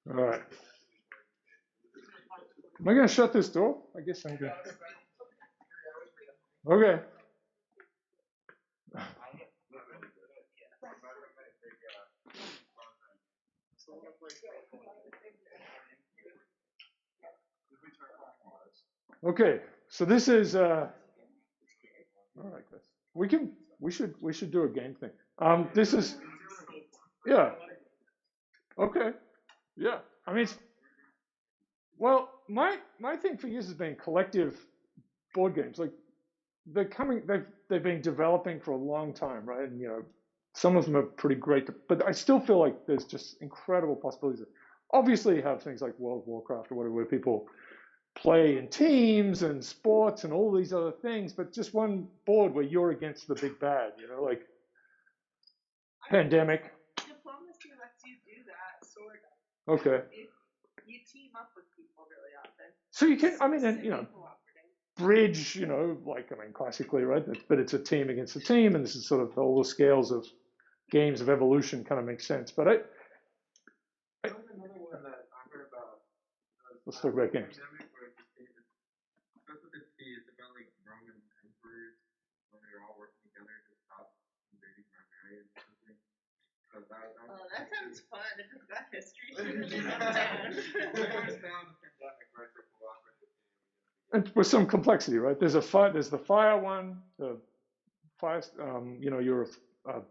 All right. Am I going to shut this door? I guess I'm good. Okay. Okay. So this is. I like this. We should do a game thing. This is. Yeah. Okay. Yeah. I mean, well, my thing for years has been collective board games. Like they've been developing for a long time, right? And some of them are pretty great, but I still feel like there's just incredible possibilities. Obviously, you have things like World of Warcraft or whatever, where people play in teams and sports and all these other things, but just one board where you're against the big bad, like Pandemic. Diplomacy lets you do that, sort of. Okay. You team up with people really often. So you can, I mean, and Bridge, classically, right? But it's a team against a team, and this is sort of all the scales of games of evolution kind of makes sense. But Another one that I heard about. Let's talk about games. That's what they see. It's about like Roman emperors when they're all working together to stop invading barbarians or something. So that sounds fun. If it's got history, and with some complexity, right? There's the fire one, the fire, you're a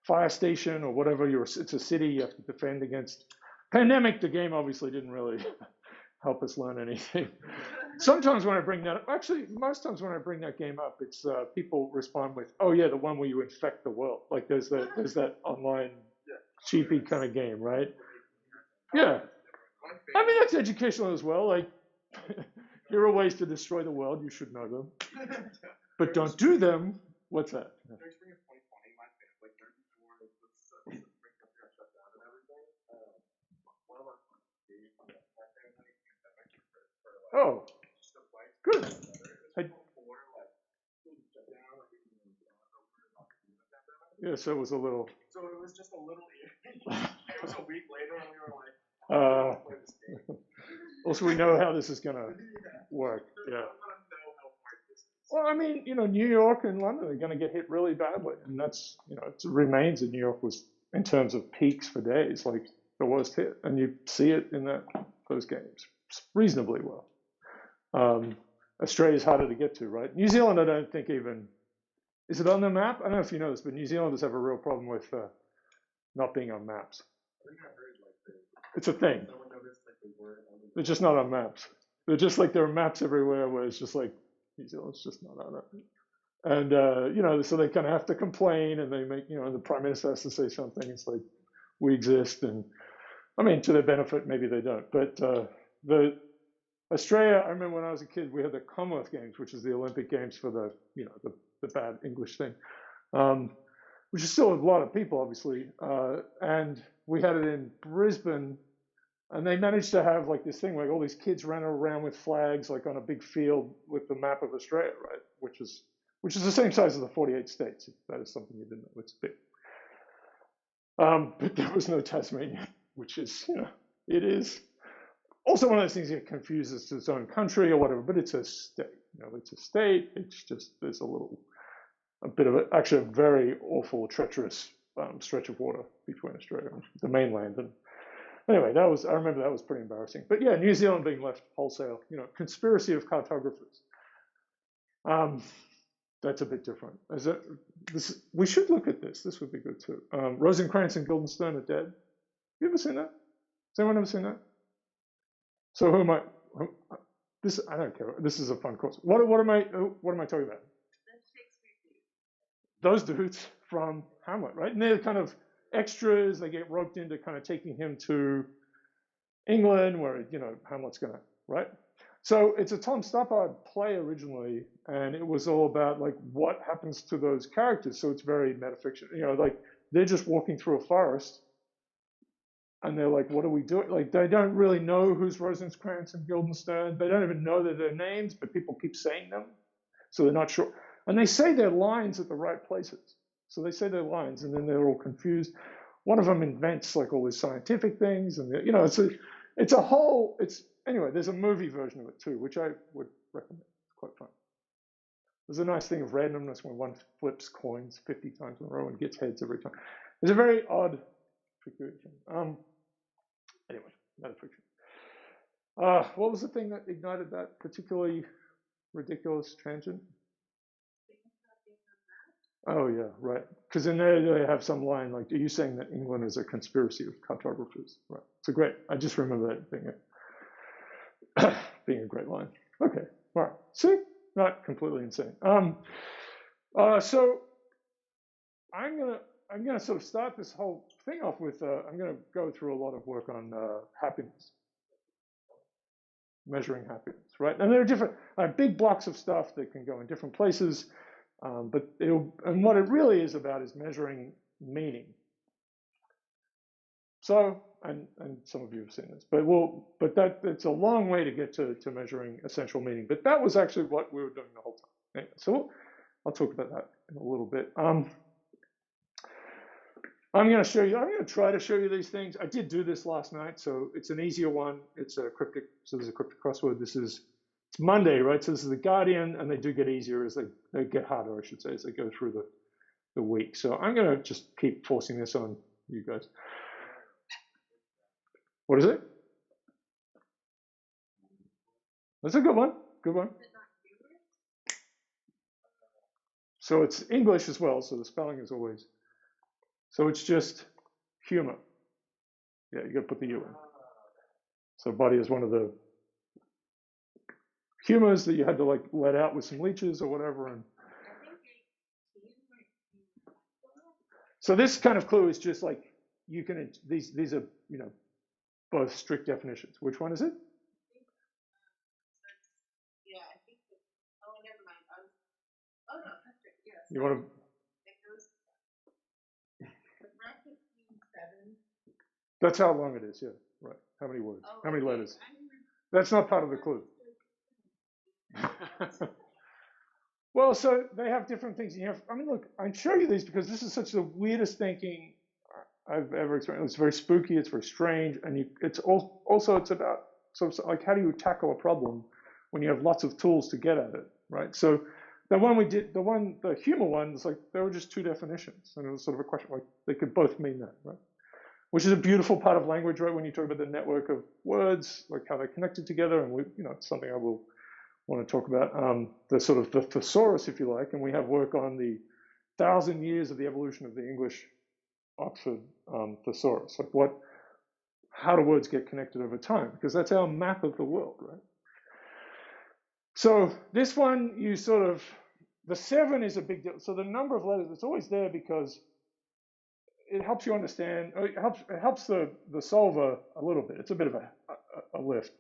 fire station or whatever. It's a city you have to defend against. Pandemic, the game obviously didn't really help us learn anything. Sometimes when I bring that up, actually, most times when I bring that game up, it's people respond with, "Oh yeah, the one where you infect the world." Like there's that online cheapy kind of game, right? Yeah. I mean that's educational as well. Like here are ways to destroy the world. You should know them, but don't do them. What's that? Oh, good. Yeah, so it was a little. So it was just a little. It was a week later, and we were like, play this game. Also, we know how this is gonna work. Yeah. Well, I mean, New York and London are going to get hit really badly, and that's, it remains that New York was, in terms of peaks for days, like the worst hit, and you see it in those games reasonably well. Australia's harder to get to, right? New Zealand, I don't think even is it on the map. I don't know if you know this, but New Zealanders have a real problem with not being on maps. I think I heard it's a thing. someone noticed they weren't on the. They're just not on maps. They're just like there are maps everywhere where it's just like New Zealand's just not on it. And so they kind of have to complain, and they make and the prime minister has to say something. It's like we exist, and I mean to their benefit, maybe they don't. But the Australia, I remember when I was a kid, we had the Commonwealth Games, which is the Olympic Games for the bad English thing, which is still a lot of people, obviously. And we had it in Brisbane, and they managed to have like this thing where all these kids ran around with flags, like on a big field with the map of Australia, right? Which is the same size as the 48 states. If that is something you didn't know, it's big. But there was no Tasmania, which is, it is also one of those things that confuses to its own country or whatever, but it's a state. It's a state. It's just there's a bit of actually a very awful, treacherous stretch of water between Australia and the mainland. And anyway, I remember that was pretty embarrassing. But yeah, New Zealand being left wholesale, conspiracy of cartographers. That's a bit different. We should look at this. This would be good too. Rosencrantz and Guildenstern are dead. You ever seen that? Has anyone ever seen that? So who am I? I don't care. This is a fun course. What am I talking about? Those dudes from Hamlet, right? And they're kind of extras. They get roped into kind of taking him to England, where Hamlet's gonna, right? So it's a Tom Stoppard play originally, and it was all about like what happens to those characters. So it's very metafiction. Like they're just walking through a forest, and they're like, "What are we doing?" Like they don't really know who's Rosencrantz and Guildenstern. They don't even know their names, but people keep saying them, so they're not sure. And they say their lines at the right places. So they say their lines, and then they're all confused. One of them invents like all these scientific things, and it's a whole. It's anyway. There's a movie version of it too, which I would recommend. It's quite fun. There's a nice thing of randomness when one flips coins 50 times in a row and gets heads every time. It's a very odd, peculiar thing. Anyway, metafiction. What was the thing that ignited that particularly ridiculous tangent? Oh yeah, right. Because in there they have some line like, "Are you saying that England is a conspiracy of cartographers?" Right. So great. I just remember that being a great line. Okay. All right. See, not completely insane. So I'm gonna sort of start this whole thing off with I'm gonna go through a lot of work on happiness, measuring happiness, right? And there are different big blocks of stuff that can go in different places. But what it really is about is measuring meaning. So, and some of you have seen this, but it's a long way to get to measuring essential meaning. But that was actually what we were doing the whole time. Anyway, so I'll talk about that in a little bit. I'm going to try to show you these things. I did do this last night, so it's an easier one. It's a cryptic, so there's a cryptic crossword. It's Monday, right? So this is the Guardian, and they do get easier as they get harder, I should say, as they go through the week. So I'm going to just keep forcing this on you guys. What is it? That's a good one. Good one. So it's English as well, so the spelling is always. So it's just humor. Yeah, you got to put the U in. So body is one of the humors that you had to like let out with some leeches or whatever. And so this kind of clue is just like you can. These are both strict definitions. Which one is it? Yeah, I think. Oh, never mind. Oh no, that's right. Yes. You want to? It goes. The bracket means 7. That's how long it is. Yeah, right. How many words? Oh, how many okay. letters? That's not part of the clue. Well, so they have different things. I mean, look, I show you these because this is such the weirdest thinking I've ever experienced. It's very spooky. It's very strange, and it's also it's about like how do you tackle a problem when you have lots of tools to get at it, right? So the one we did, the humor one, was like there were just two definitions, and it was sort of a question like they could both mean that, right? Which is a beautiful part of language, right? When you talk about the network of words, like how they're connected together, and it's something I will want to talk about, the sort of the thesaurus, if you like, and we have work on the 1,000 years of the evolution of the English Oxford thesaurus, like how do words get connected over time? Because that's our map of the world, right? So this one, the 7 is a big deal. So the number of letters, it's always there because it helps you understand. It helps the solver a little bit. It's a bit of a lift,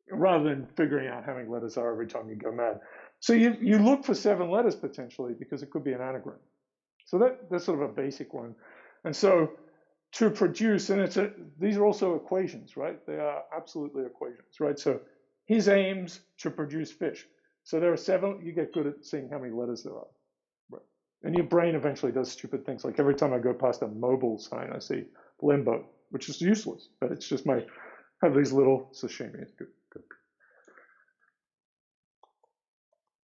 rather than figuring out how many letters are every time you go mad. So you look for 7 letters potentially because it could be an anagram. So that's sort of a basic one. And so to produce, and these are also equations, right? They are absolutely equations, right? So his aims to produce fish. So there are 7, you get good at seeing how many letters there are, right? And your brain eventually does stupid things. Like every time I go past a mobile sign, I see limbo, which is useless, but it's just have these little sashimi. It's good.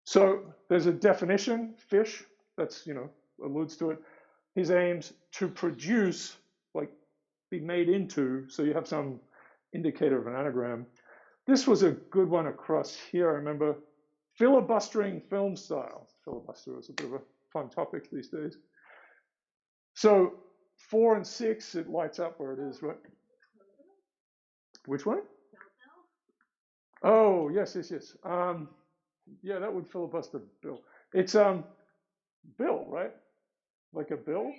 So there's a definition, fish, that's, alludes to it. His aims to produce, like be made into, so you have some indicator of an anagram. This was a good one across here, I remember. Filibustering film style. Filibuster is a bit of a fun topic these days. So 4 and 6, it lights up where it is, right? Which one? Oh, yes. Yeah, that would filibuster Bill. It's Bill, right? Like a bill?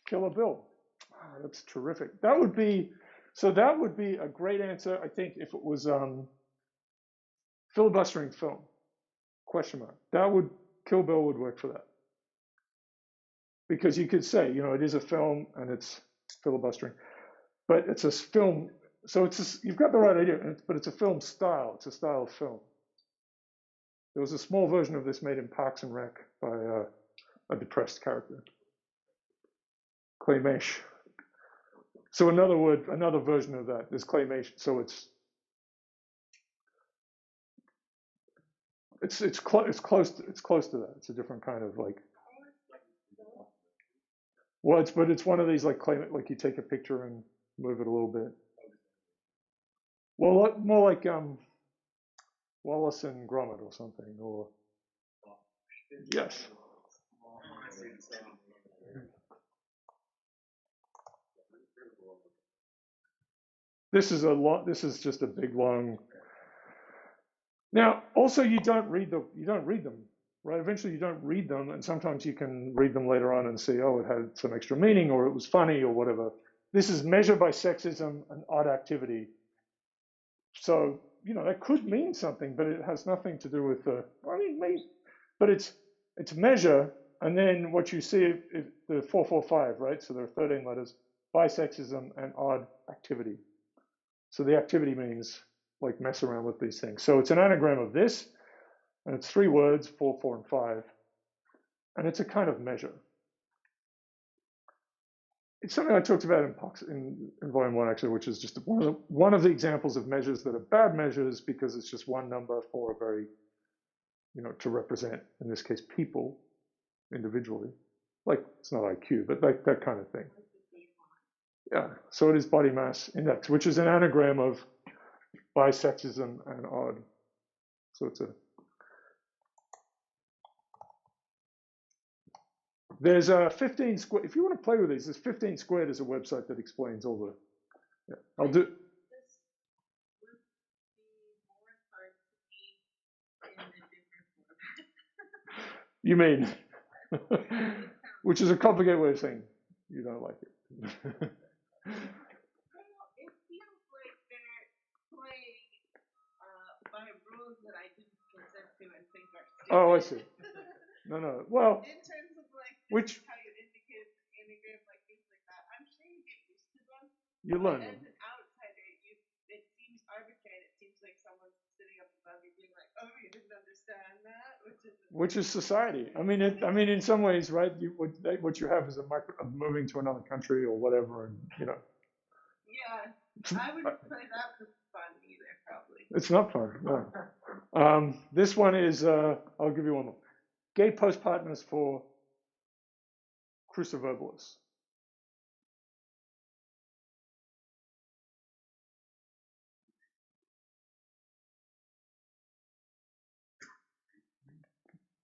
Kill a bill. Oh, that's terrific. That would be a great answer, I think, if it was filibustering film. Question mark. That would Kill Bill would work for that. Because you could say, it is a film and it's filibustering. But it's a film, so you've got the right idea, but it's a film style. It's a style of film. There was a small version of this made in Parks and Rec by a depressed character, claymation. So another version of that is claymation. So it's close to that. It's a different kind of like. Well, it's one of these like like you take a picture and move it a little bit. Well, more like Wallace and Gromit or something, or yes. This is just a big long. Now, also you don't read them, right? Eventually you don't read them, and sometimes you can read them later on and see, oh, it had some extra meaning, or it was funny, or whatever. This is measured by sexism and odd activity. So, that could mean something, but it has nothing to do with but it's measure, and then what you see is the 445, right? So there are 13 letters, bisexism and odd activity. So the activity means like mess around with these things. So it's an anagram of this, and it's 3 words, 4, 4, and 5, and it's a kind of measure. It's something I talked about in volume 1, actually, which is just one of the examples of measures that are bad measures because it's just one number for a very, to represent, in this case, people individually. Like, it's not IQ, but like that kind of thing. Yeah, so it is body mass index, which is an anagram of bisexism and odd. So it's there's a 15 squared. If you want to play with these, there's 15 squared is a website that explains all the. Yeah, I'll do. This would be more hard to be in a different format. You mean, which is a complicated way of saying you don't like it. Well, it feels like they're playing by rules that I didn't consent to and think are stupid. Oh, I see. No. Well, in terms of like which how you indicate anagram, like things like that, I'm sure you get used to them. you learn As them. an outsider, it seems arbitrary. It seems like someone's sitting up above you, being like, "Oh, you didn't understand that," Which is society. I mean, in some ways, right? What you have is a moving to another country or whatever, and Yeah, I wouldn't play that for fun either, probably. It's not fun. No. This one is. I'll give you one more. Gay post partners for cruciverbalists.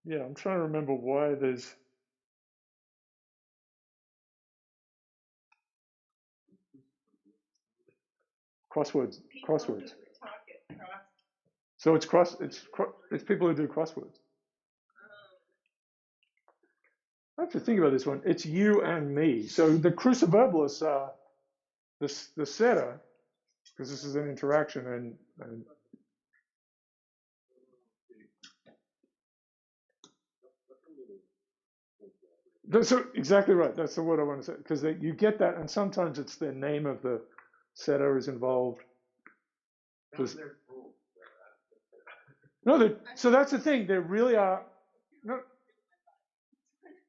Yeah, I'm trying to remember why there's crosswords. People who talk it cross. So it's people who do crosswords. I have to think about this one. It's you and me. So the cruciverbalists are the setter, because this is an interaction, and so exactly right. That's the word I want to say, because you get that, and sometimes it's the name of the setter is involved. No, so that's the thing. There really are no.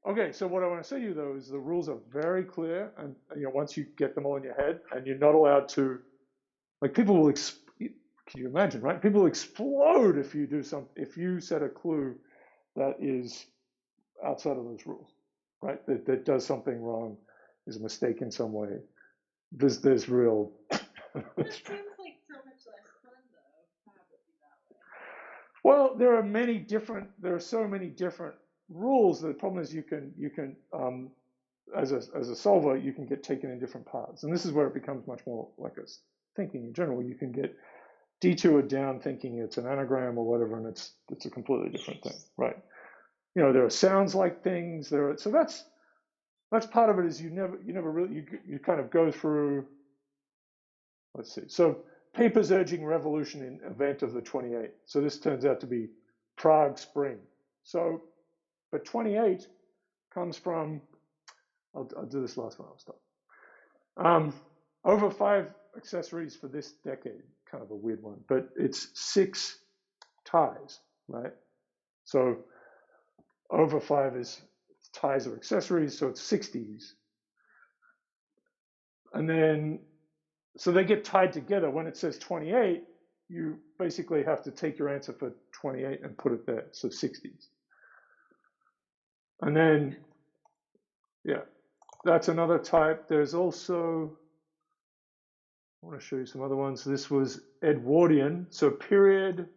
Okay, so what I want to say to you though is the rules are very clear, and once you get them all in your head, and you're not allowed to, like people will. Can you imagine, right? People will explode if you do if you set a clue that is outside of those rules, right? That does something wrong, is a mistake in some way. There's real. That seems like so much less fun though. Have it be that way. Well, there are so many different rules. The problem is you can as a solver you can get taken in different paths, and this is where it becomes much more like us thinking in general. You can get detoured down thinking it's an anagram or whatever, and it's a completely different thing, right? There are sounds like things. So that's part of it. Is you never really you kind of go through. Let's see. So papers urging revolution in event of the 28th. So this turns out to be Prague Spring. So, but 28 comes from. I'll do this last one. I'll stop. Over 5 accessories for this decade. Kind of a weird one, but it's 6 ties, right? So over 5 is ties or accessories, so it's 60s. And then, so they get tied together. When it says 28, you basically have to take your answer for 28 and put it there, so 60s. And then, yeah, that's another type. There's also, I want to show you some other ones. This was Edwardian. So period,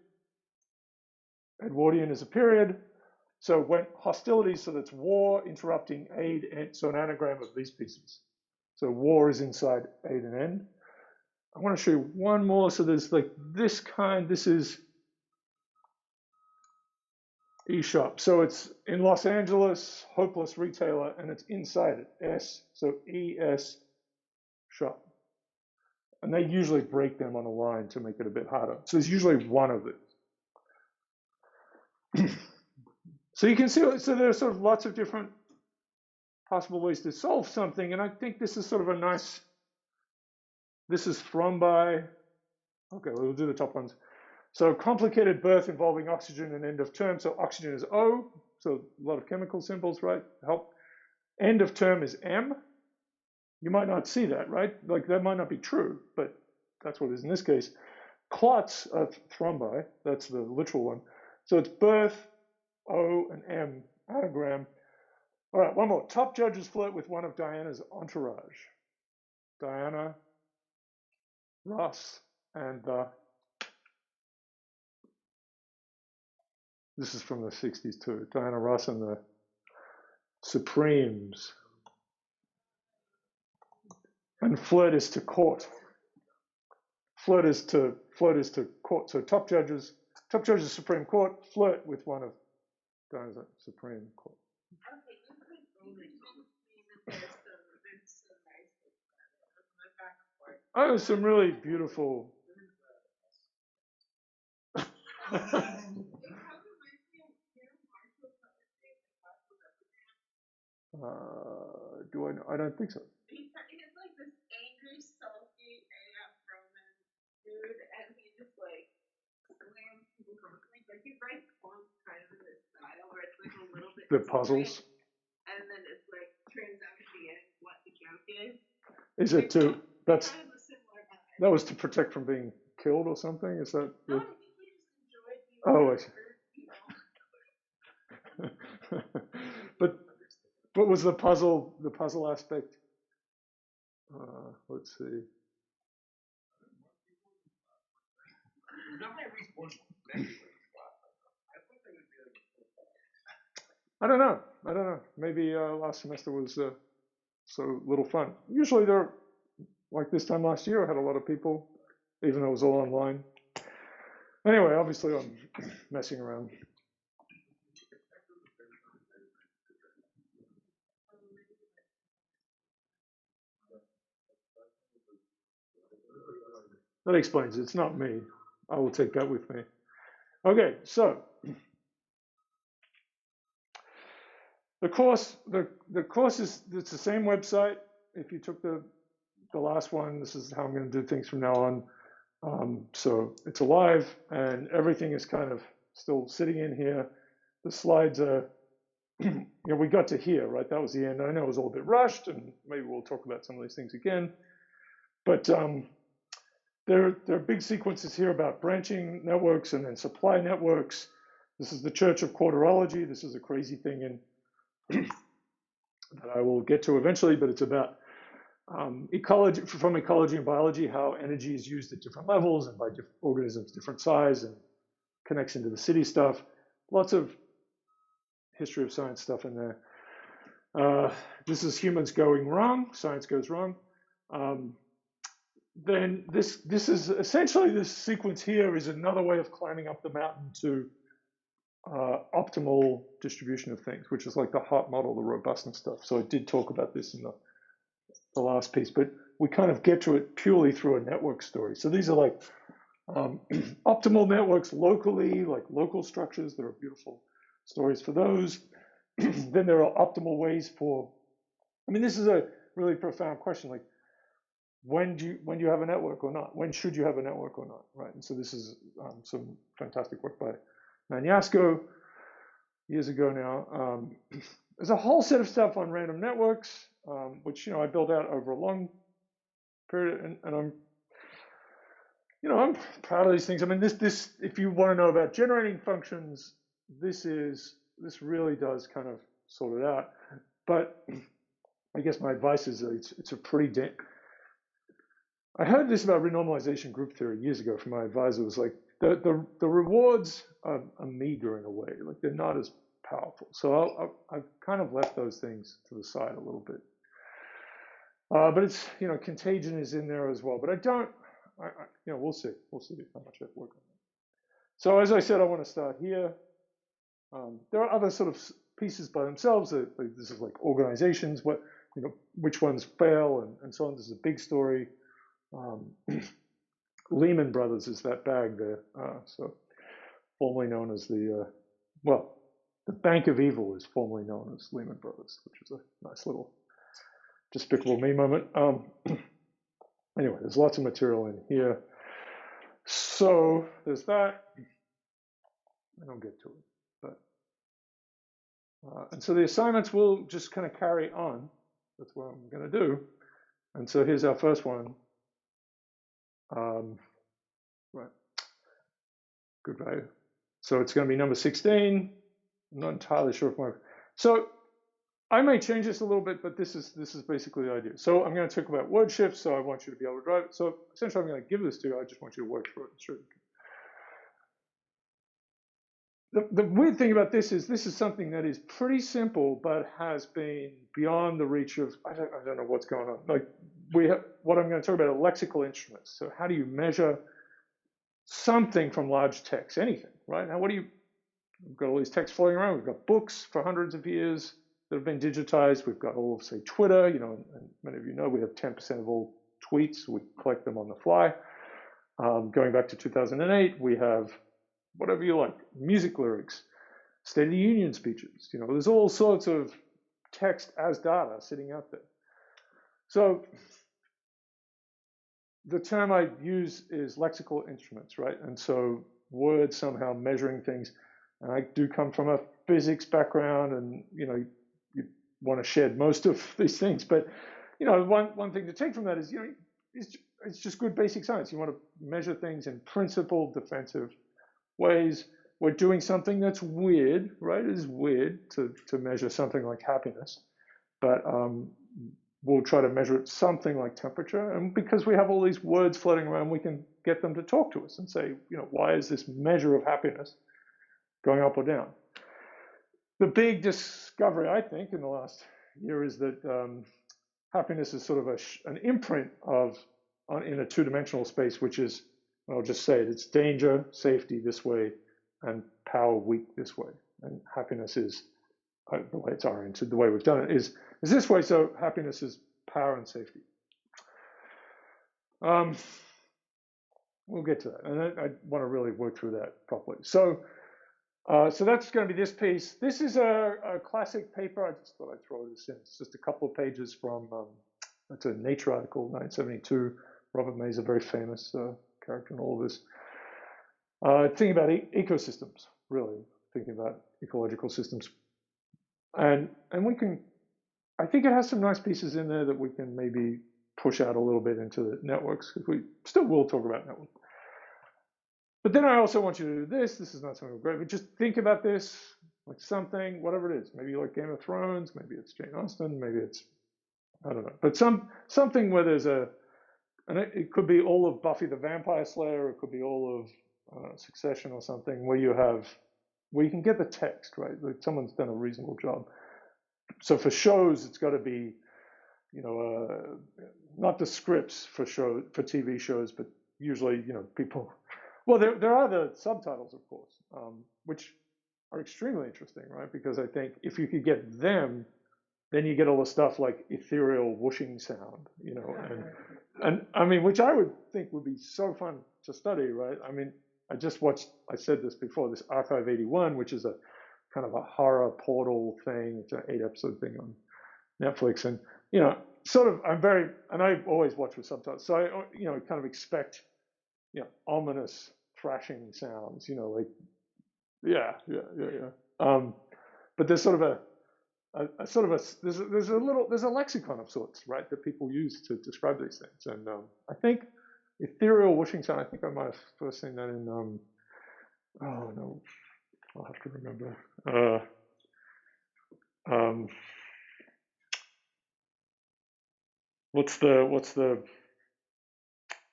Edwardian is a period. So when hostilities, so that's war, interrupting, aid, and so an anagram of these pieces. So war is inside aid and end. I want to show you one more. So there's like this kind, this is eShop. So it's in Los Angeles, hopeless retailer, and it's inside it, S, so ES shop. And they usually break them on a line to make it a bit harder. So there's usually one of these. So you can see, so there are sort of lots of different possible ways to solve something. And I think this is sort of a nice, this is thrombi. Okay, we'll do the top ones. So complicated birth involving oxygen and end of term. So oxygen is O, so a lot of chemical symbols, right? Help. End of term is M. You might not see that, right? Like that might not be true, but that's what it is in this case. Clots are thrombi, that's the literal one. So it's birth, O, and M, anagram. All right, one more. Top judges flirt with one of Diana's entourage. Diana, Ross, and this is from the 60s too. Diana Ross and the Supremes. And flirt is to court. Flirt is to court. So top judges, Supreme Court, flirt with one of Diana's Supreme Court. Okay, you convinced me that there's some nice things about it. My back and forth. Oh, there's some really beautiful. It kind of reminds me of Marshall poetry, the Marshall epigram. Do I know? I don't think so. He's like this angry, sulky AF Roman dude, and he just like slams people constantly. Like he writes poems kind of in this style where it's like a little bit The puzzles. and then it's like turns out at the end what the joke is. Is it to that's kind of a similar vibe. that was to protect from being killed or something? Is that? No, I think he just enjoyed being Oh, I see. But was the puzzle aspect? Let's see. I don't know. Maybe last semester was so little fun. Usually they're like this time last year. I had a lot of people, even though it was all online. Anyway, obviously I'm messing around. That explains it. It's not me. I will take that with me. Okay, so the course is, it's the same website. If you took the last one, this is how I'm going to do things from now on. So it's alive, and everything is kind of still sitting in here. The slides are, we got to here, right? That was the end. I know it was all a bit rushed, and maybe we'll talk about some of these things again. But there are big sequences here about branching networks and then supply networks. This is the Church of Quarterology. This is a crazy thing that I will get to eventually, but it's about ecology, from ecology and biology, how energy is used at different levels and by different organisms, different size, and connects into the city stuff. Lots of history of science stuff in there. This is humans going wrong. Science goes wrong. Then this is essentially, this sequence here is another way of climbing up the mountain to optimal distribution of things, which is like the hot model, the robustness stuff. So I did talk about this in the last piece, but we kind of get to it purely through a network story. So these are like optimal networks locally, like local structures. There are beautiful stories for those. Then there are optimal ways for, this is a really profound question, like when do you have a network or not? When should you have a network or not, right? And so this is some fantastic work by Magnasco. years ago now. There's a whole set of stuff on random networks, which I built out over a long period, and I'm proud of these things. I mean, this if you want to know about generating functions, this really does kind of sort it out. But I guess my advice is that it's a pretty I heard this about renormalization group theory years ago from my advisor. It was like the rewards are meager in a way, like they're not as powerful. So I've kind of left those things to the side a little bit. But it's contagion is in there as well. But I don't. We'll see how much I work on that. So as I said, I want to start here. There are other sort of pieces by themselves. This is like organizations, which ones fail, and so on. This is a big story. Lehman Brothers is that bag there. So formerly known as the Bank of Evil is formerly known as Lehman Brothers, which is a nice little Despicable Me moment. Anyway, there's lots of material in here. So there's that. I don't get to it, but and so the assignments will just kind of carry on. That's what I'm going to do. And so here's our first one. Right. Good value. So it's going to be number 16. I'm not entirely sure if so I may change this a little bit, but this is basically the idea. So I'm going to talk about word shifts, so I want you to be able to drive it. So essentially I'm going to give this to you. I just want you to work through it. The weird thing about this is something that is pretty simple, but has been beyond the reach of, I don't know what's going on. Like what I'm going to talk about are lexical instruments. So how do you measure something from large text, anything, right? Now, we've got all these texts floating around. We've got books for hundreds of years that have been digitized. We've got all of, say, Twitter, and many of you know we have 10% of all tweets. We collect them on the fly. Going back to 2008, we have whatever you like, music lyrics, State of the Union speeches. There's all sorts of text as data sitting out there. So the term I use is lexical instruments, right? And so words somehow measuring things. And I do come from a physics background, and you want to shed most of these things. But one thing to take from that is it's just good basic science. You want to measure things in principled, defensive ways. We're doing something that's weird, right? It is weird to measure something like happiness, but we'll try to measure it something like temperature. And because we have all these words floating around, we can get them to talk to us and say, why is this measure of happiness going up or down? The big discovery, I think, in the last year is that happiness is sort of an imprint in a two-dimensional space, which is, I'll just say it, it's danger, safety this way, and power, weak this way. And happiness is, the way it's oriented, the way we've done it is this way. So happiness is power and safety. We'll get to that. And I want to really work through that properly. So that's going to be this piece. This is a classic paper. I just thought I'd throw this in. It's just a couple of pages from, it's a Nature article, 1972. Robert May is a very famous character in all of this. Thinking about ecosystems, really, thinking about ecological systems. And I think it has some nice pieces in there that we can maybe push out a little bit into the networks, because we still will talk about networks. But then I also want you to do this. This is not something great, but just think about this like something, whatever it is. Maybe you like Game of Thrones, maybe it's Jane Austen, maybe it's, I don't know. But something where there's and it could be all of Buffy the Vampire Slayer, it could be all of Succession or something, where you can get the text, right? Like someone's done a reasonable job. So for shows, it's got to be, not the scripts for TV shows, but usually, people. Well, there are the subtitles, of course, which are extremely interesting, right? Because I think if you could get them, then you get all the stuff like ethereal whooshing sound, and I mean, which I would think would be so fun to study, right? I mean, I said this before, this Archive 81, which is a kind of a horror portal thing. It's an 8-episode thing on Netflix. And, and I always watch with subtitles. So I, kind of expect, ominous thrashing sounds, like, yeah. but there's sort of there's a lexicon of sorts, right, that people use to describe these things. And I think ethereal Washington, I think I might have first seen that in oh no, I'll have to remember. What's the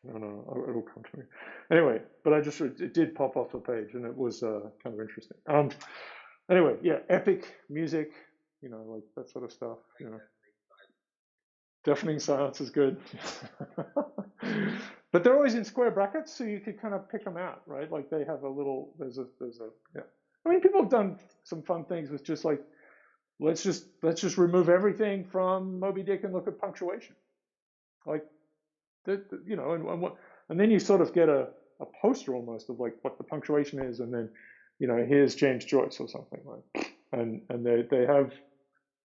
I don't know, it'll come to me. Anyway, but it did pop off the page and it was kind of interesting. Anyway, yeah, epic music, like that sort of stuff, Deafening silence is good. But they're always in square brackets, so you could kind of pick them out, right? Like they have there's a, yeah. I mean, people have done some fun things with just like, let's just remove everything from Moby Dick and look at punctuation. Like, and then you sort of get a poster almost of like what the punctuation is, and then, here's James Joyce or something, right? And they have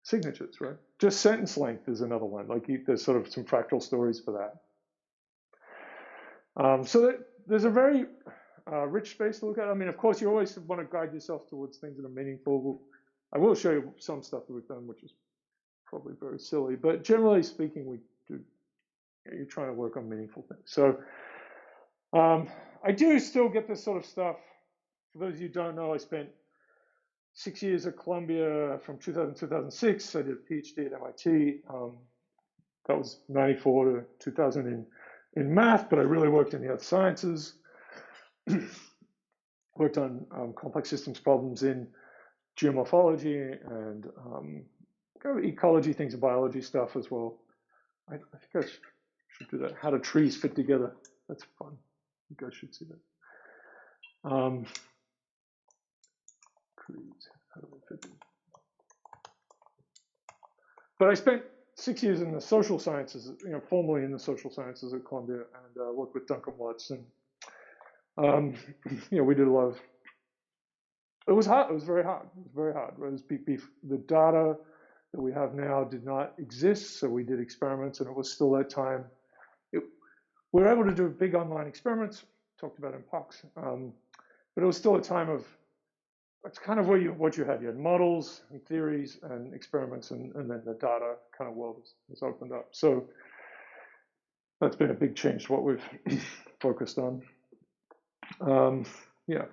signatures, right? Just sentence length is another one. Like there's sort of some fractal stories for that. So there's a very rich space to look at. I mean, of course, you always want to guide yourself towards things that are meaningful. I will show you some stuff that we've done, which is probably very silly, but generally speaking, you're trying to work on meaningful things. So I do still get this sort of stuff. For those of you who don't know, I spent 6 years at Columbia from 2000 to 2006. I did a PhD at MIT. That was 94 to 2000 in math, but I really worked in the earth sciences. Worked on complex systems problems in geomorphology and kind of ecology things and biology stuff as well. I think I should do that. How do trees fit together? That's fun. You guys should see that. Trees, how do they fit together? But I spent 6 years in the social sciences, formally in the social sciences at Columbia, and worked with Duncan Watts, and we did a lot of. It was hard. It was very hard. It was very hard. It was the data that we have now did not exist, so we did experiments, and it was still that time. We were able to do big online experiments, talked about in PoCS, but it was still a time of. That's kind of what you had. You had models and theories and experiments, and then the data kind of world has opened up. So that's been a big change to what we've focused on. Yeah,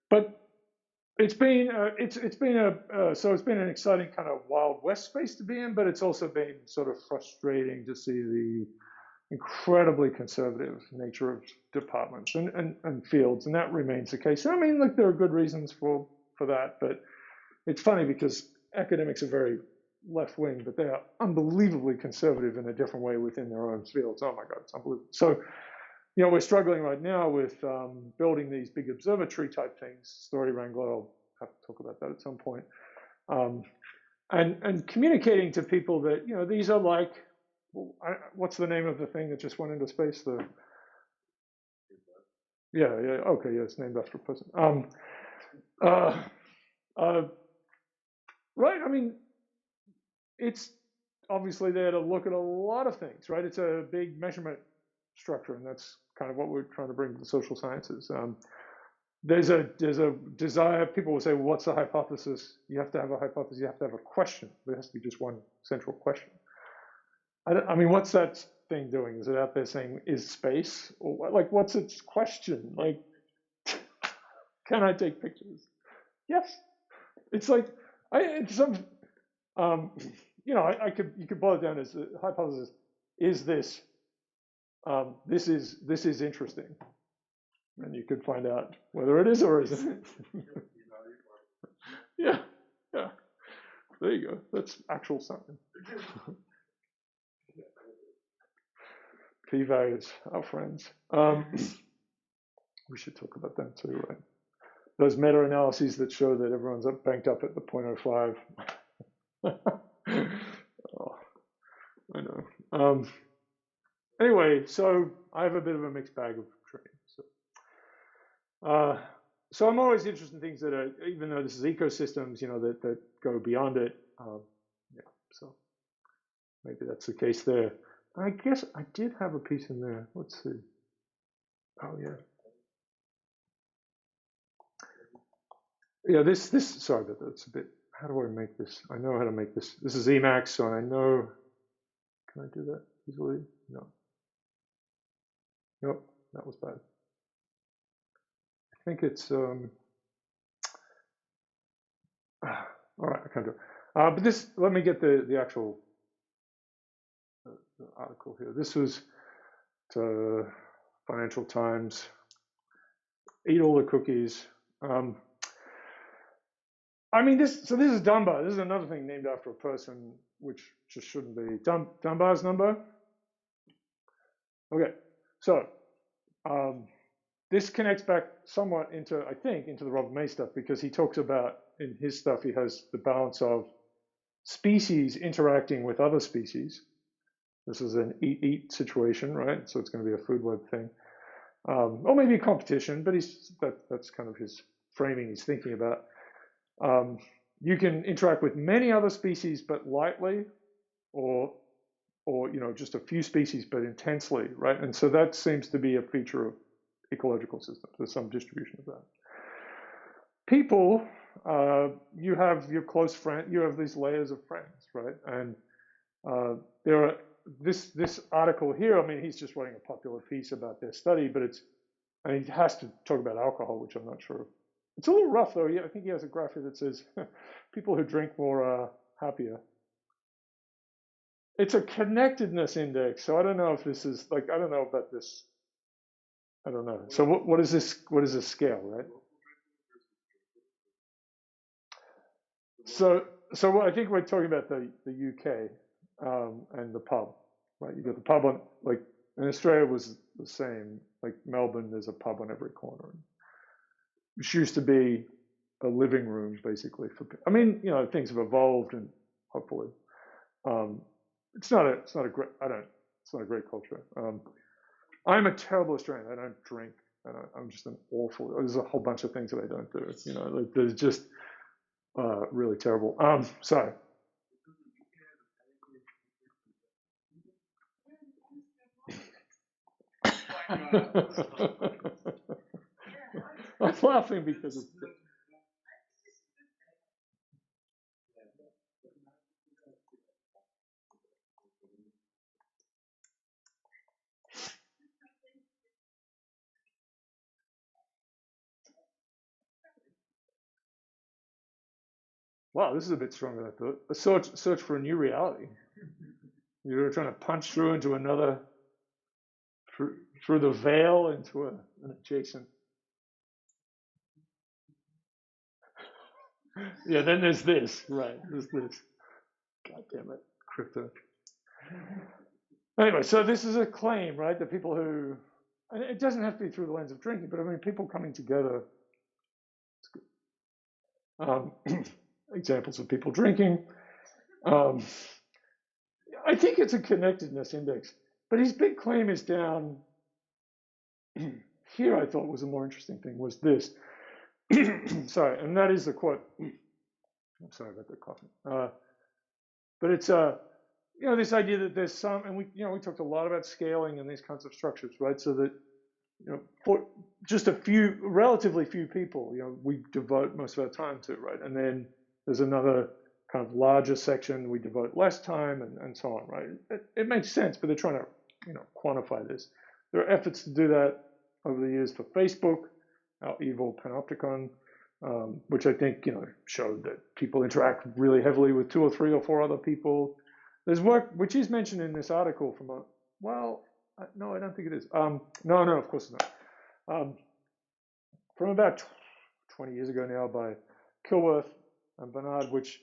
but it's been an exciting kind of Wild West space to be in, but it's also been sort of frustrating to see the incredibly conservative nature of departments and fields, and that remains the case. I mean, like there are good reasons for that, but it's funny because academics are very left wing, but they are unbelievably conservative in a different way within their own fields. Oh my God, it's unbelievable. So, we're struggling right now with building these big observatory type things. Story Wrangler, I'll have to talk about that at some point, and communicating to people that these are like. What's the name of the thing that just went into space? Okay, yeah, it's named after a person. Right. I mean, it's obviously there to look at a lot of things, right? It's a big measurement structure, and that's kind of what we're trying to bring to the social sciences. There's a desire. People will say, well, "What's the hypothesis?" You have to have a hypothesis. You have to have a question. There has to be just one central question. I mean, what's that thing doing? Is it out there saying, "Is space?" Or like, what's its question? Like, can I take pictures? Yes. It's like I you could boil it down as the hypothesis: is this this is interesting, and you could find out whether it is or isn't. Yeah, yeah. There you go. That's actual science. P values, our friends. We should talk about them too, right? Those meta-analyses that show that everyone's banked up at the 0.05. Oh, I know. Anyway, so I have a bit of a mixed bag of training. So I'm always interested in things that are, even though this is ecosystems, that go beyond it. Yeah, so maybe that's the case there. I guess I did have a piece in there. Let's see. Oh yeah. Yeah, sorry about that. It's a bit, how do I make this? I know how to make this. This is Emacs, so I know, can I do that easily? No. Nope, that was bad. I think it's, all right, I can't do it. But this, let me get the actual the article here. This was Financial Times. Eat all the cookies. I mean, this is Dunbar. This is another thing named after a person, which just shouldn't be. Dunbar's number. Okay, so this connects back somewhat into, I think, into the Robert May stuff, because he talks about in his stuff, he has the balance of species interacting with other species. This is an eat-eat situation, right? So it's going to be a food web thing, or maybe a competition. But that's kind of his framing. He's thinking about. You can interact with many other species, but lightly, or just a few species, but intensely, right? And so that seems to be a feature of ecological systems. There's some distribution of that. People, you have your close friend. You have these layers of friends, right? And there are this article here. I mean, he's just writing a popular piece about their study, but he has to talk about alcohol, which I'm not sure. It's a little rough though. Yeah, I think he has a graph here that says people who drink more are happier. It's a connectedness index, so I don't know if this is like, I don't know about this. I don't know. So what is this? What is this scale, right? So I think we're talking about the UK and the pub, right? You got the pub on, like, in Australia was the same. Like Melbourne, there's a pub on every corner, which used to be a living room basically for. I mean, things have evolved, and hopefully, it's not a great. It's not a great culture. I'm a terrible Australian. I don't drink. I'm just an awful. There's a whole bunch of things that I don't do. Like there's just really terrible. Sorry. I'm laughing because it's. Wow, this is a bit stronger than I thought. A search for a new reality. You're trying to punch through into another, through the veil into an adjacent. Yeah, then there's this, right? There's this. God damn it, crypto. Anyway, so this is a claim, right? That people who, and it doesn't have to be through the lens of drinking, but I mean, people coming together. Examples of people drinking. Um, I think it's a connectedness index, but his big claim is down here. I thought was a more interesting thing was this. Sorry, and that is the quote. I'm sorry about the coughing. But it's this idea that there's some, and we talked a lot about scaling and these kinds of structures, right? So that for just a few, relatively few people, we devote most of our time to, right? And then there's another kind of larger section we devote less time, and so on, right? It makes sense, but they're trying to quantify this. There are efforts to do that over the years for Facebook, our evil panopticon, which I think showed that people interact really heavily with 2 or 3 or 4 other people. There's work which is mentioned in this article from no, I don't think it is. No, of course it's not. From about 20 years ago now by Kilworth and Bernard, which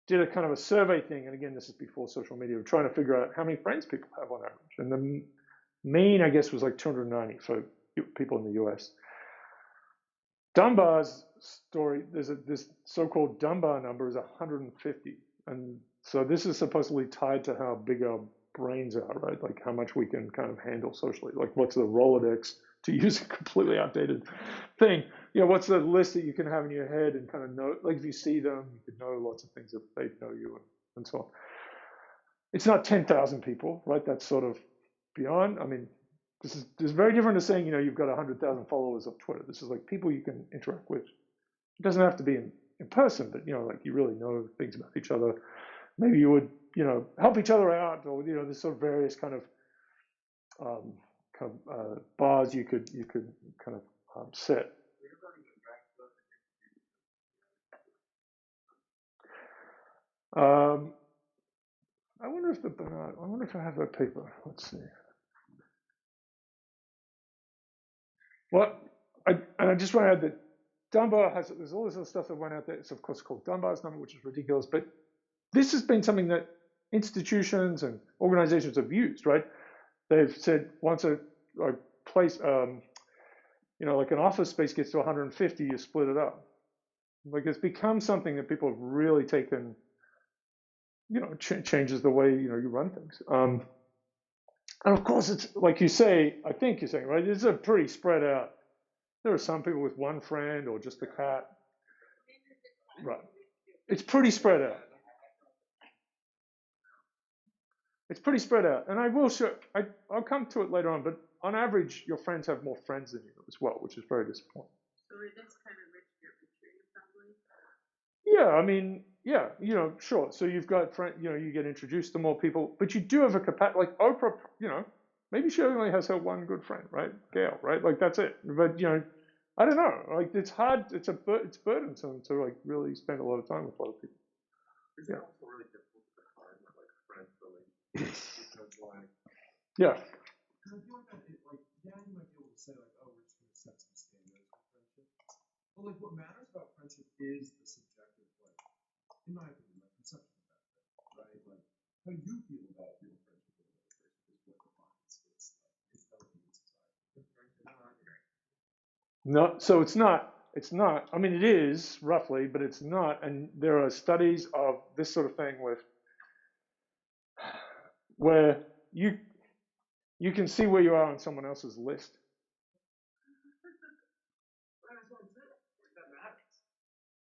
did a kind of a survey thing. And again, this is before social media, of trying to figure out how many friends people have on average. And the mean, I guess, was like 290 for people in the US. Dunbar's story, there's this so-called Dunbar number is 150. And so this is supposedly tied to how big our brains are, right? Like how much we can kind of handle socially. Like what's the Rolodex, to use a completely outdated thing. What's the list that you can have in your head and kind of know, like if you see them, you could know lots of things that they know you, and so on. It's not 10,000 people, right? That's sort of beyond. I mean, this is very different to saying, you've got 100,000 followers on Twitter. This is like people you can interact with It doesn't have to be in person, but like you really know things about each other. Maybe you would help each other out, or there's sort of various um, bars you could kind of set. Um, I wonder if I wonder if I have that paper. Let's see. Well, I just want to add that Dunbar there's all this other stuff that went out there. It's of course called Dunbar's number, which is ridiculous, but this has been something that institutions and organizations have used, right? They've said once a place, like an office space gets to 150, you split it up. Like it's become something that people have really taken, changes the way, you run things. And of course, it's like you say, I think you're saying, right? It's a pretty spread out. There are some people with one friend or just a cat. Right. It's pretty spread out. It's pretty spread out. And I will show, I'll come to it later on, but on average, your friends have more friends than you as well, which is very disappointing. So it is kind of rich geometry in some ways. Yeah, I mean, yeah, sure. So you've got you get introduced to more people, but you do have a capacity. Like Oprah, maybe she only has her one good friend, right? Gail, right? Like that's it. But I don't know. Like it's hard. It's burdensome to like really spend a lot of time with a lot of people. Is it also really difficult to define like friends relationships because like yeah. Because I feel like you might be able to say like, oh, we're just gonna set some standards for friendship. But like what matters about friendship is the subjective, like, in my opinion, my perception of that thing, right? Like how you feel about your friendship with another person is what defines its value in society. No, so it's not. It's not. I mean, it is roughly, but it's not. And there are studies of this sort of thing where you can see where you are on someone else's list.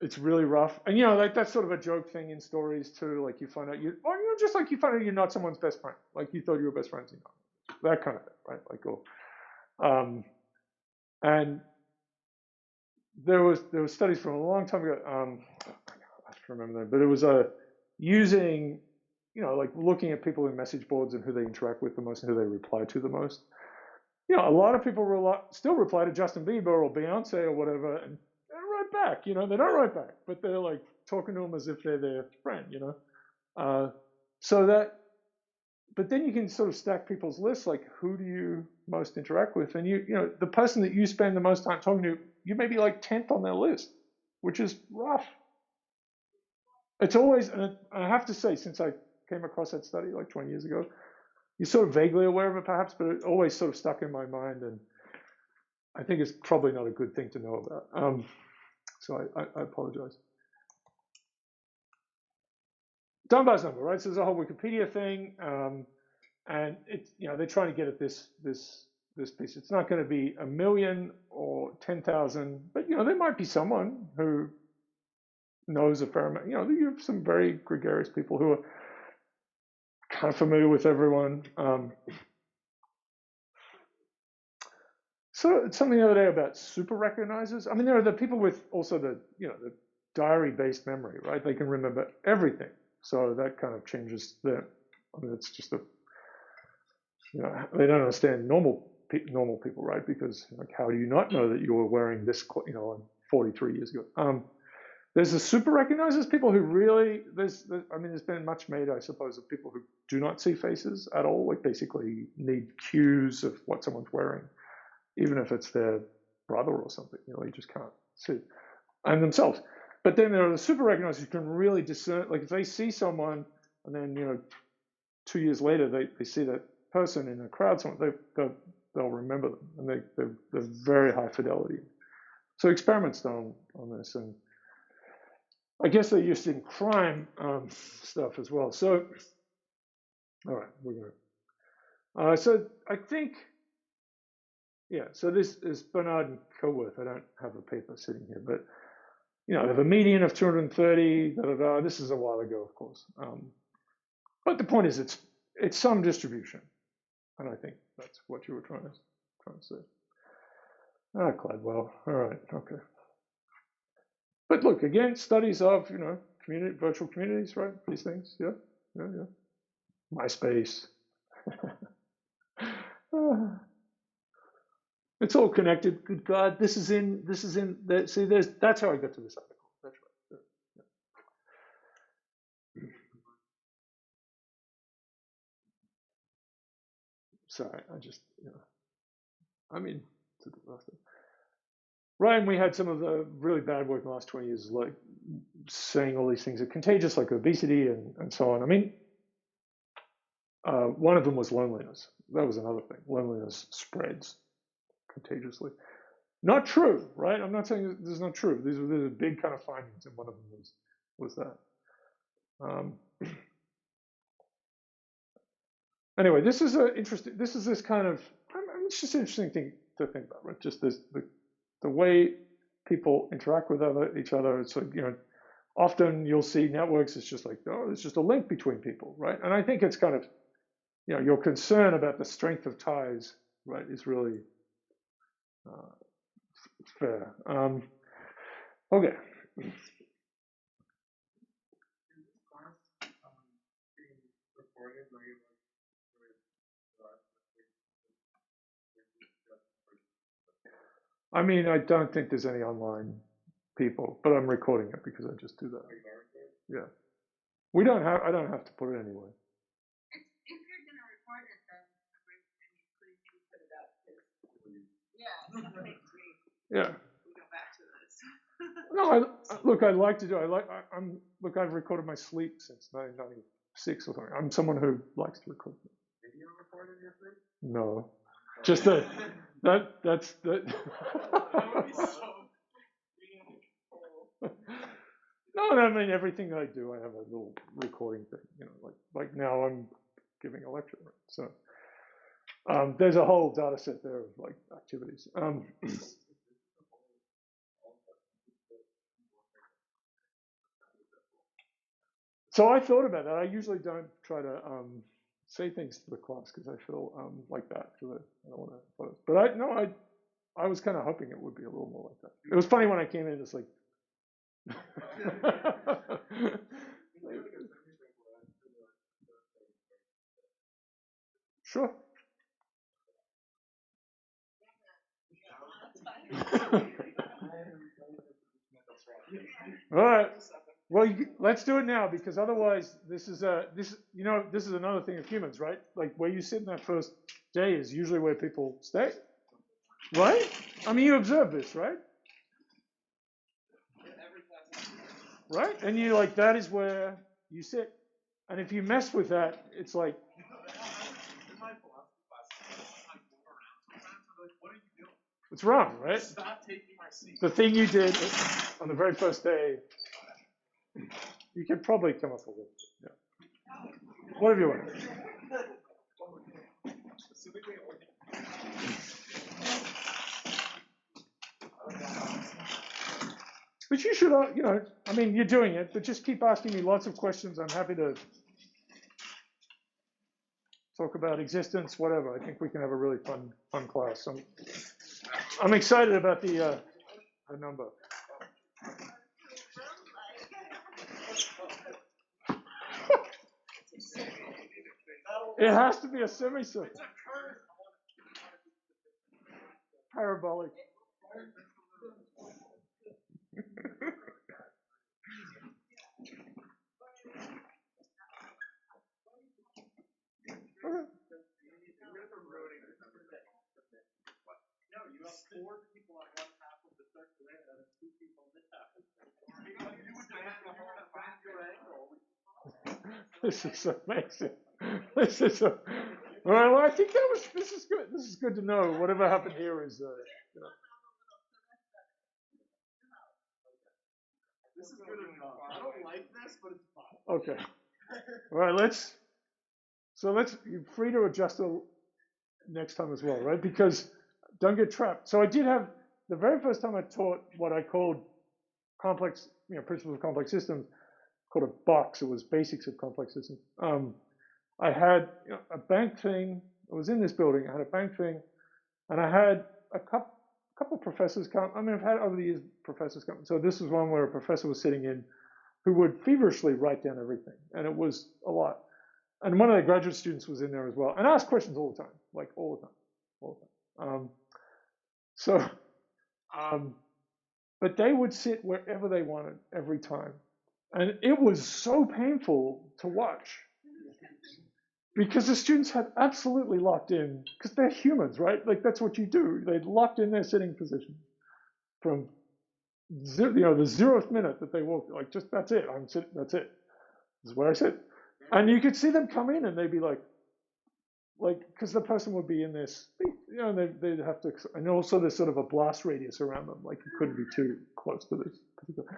It's really rough, and like that's sort of a joke thing in stories too. Like you find out just like you find out you're not someone's best friend. Like you thought you were best friends, that kind of thing, right? Like, and there was studies from a long time ago. I have to remember that, but it was using, like looking at people in message boards and who they interact with the most and who they reply to the most. A lot of people still reply to Justin Bieber or Beyonce or whatever, and they don't write back. They don't write back, but they're like talking to them as if they're their friend. So that, but then you can sort of stack people's lists, like who do you most interact with, and the person that you spend the most time talking to, you may be like 10th on their list, which is rough. It's always, and I have to say, since I came across that study like 20 years ago, you're sort of vaguely aware of it perhaps, but it always sort of stuck in my mind, and I think it's probably not a good thing to know about. So I apologize. Dunbar's number, right? So there's a whole Wikipedia thing, and it's they're trying to get at this piece. It's not going to be 1 million or 10,000, but there might be someone who knows a fair amount. You have some very gregarious people who are kind of familiar with everyone. So it's something the other day about super recognizers. I mean, there are the people with also the diary-based memory, right? They can remember everything. So that kind of changes I mean, it's just they don't understand normal people, right? Because like, how do you not know that you were wearing this, 43 years ago? There's the super recognizers, people who really, there's been much made, I suppose, of people who do not see faces at all, like basically need cues of what someone's wearing, even if it's their brother or something, you just can't see, and themselves. But then there are the super recognizers who can really discern, like if they see someone and then, 2 years later, they see that person in a crowd, they'll remember them, and they're very high fidelity. So experiments done on this, and I guess they're used in crime stuff as well. So, all right, we're going to. So I think, yeah, so this is Bernard and Kilworth. I don't have a paper sitting here, but, they have a median of 230, This is a while ago, of course. But the point is, it's some distribution. And I think that's what you were trying to say. Cladwell. All right, okay. But look, again, studies of, virtual communities, right? These things, yeah, yeah, yeah. MySpace. It's all connected. Good God, this is in. See, that's how I got to this article. That's right. Sorry, I just, I mean, to the last thing. Right, and we had some of the really bad work in the last 20 years, like saying all these things are contagious, like obesity and so on. I mean, one of them was loneliness. That was another thing. Loneliness spreads contagiously. Not true, right? I'm not saying this is not true. These are big kind of findings, and one of them was that. Anyway, this is a interesting. This is this kind of. It's just an interesting thing to think about, right? Just this the way people interact with each other. It's like, often you'll see networks. It's just like, oh, it's just a link between people, right? And I think it's kind of, your concern about the strength of ties, right, is really uh, fair. Okay. Is this class being recorded regularly with I mean, I don't think there's any online people, but I'm recording it because I just do that. Yeah. I don't have to put it anywhere. If you're gonna record it, then please do put it up. Yeah, that makes me. Yeah. We go back to this. No, look, I like to do. Look, I've recorded my sleep since 1996 or something. I'm someone who likes to record. Video recorded your sleep? No, just that's that. That would be so. No, I mean, everything I do, I have a little recording thing. Like now I'm giving a lecture, right? So there's a whole data set there of like activities. So I thought about that. I usually don't try to say things to the class because I feel like that. I don't want to. But I was kind of hoping it would be a little more like that. It was funny when I came in. It's like. Sure. All right. Well, let's do it now because otherwise, this is another thing of humans, right? Like where you sit in that first day is usually where people stay, right? I mean, you observe this, right? Right? And you like that is where you sit, and if you mess with that, it's like. In my philosophy class, I move around sometimes. I'm like, what are you doing? It's wrong, right? Stop taking my seat. The thing you did on the very first day, you could probably come up with it. Yeah. Whatever you want. But you should, I mean, you're doing it, but just keep asking me lots of questions. I'm happy to talk about existence, whatever. I think we can have a really fun class. I'm excited about the number. It has to be a semicircle. Parabolic. No, you have 4 people on one half of the circle and then 2 people on this half. This is amazing. This is all right. Well, I think this is good. This is good to know. Whatever happened here is, This is good enough. I don't like this, but it's fine. Okay. All right. You're free to adjust it next time as well, right? Because don't get trapped. So I did have the very first time I taught what I called complex, principles of complex systems, called a box. It was basics of complex systems. I had a bank thing. I was in this building. I had a bank thing, and I had a couple of professors come. I mean, I've had over the years professors come. So this was one where a professor was sitting in who would feverishly write down everything, and it was a lot. And one of the graduate students was in there as well, and asked questions all the time, like all the time, all the time. So, but they would sit wherever they wanted every time, and it was so painful to watch because the students had absolutely locked in, because they're humans, right? Like that's what you do. They locked in their sitting position from the 0th minute that they walked. Like just that's it. I'm sitting. That's it. This is where I sit. And you could see them come in, and they'd be like, because the person would be in this, they'd have to, and also there's sort of a blast radius around them, like you couldn't be too close to this particular.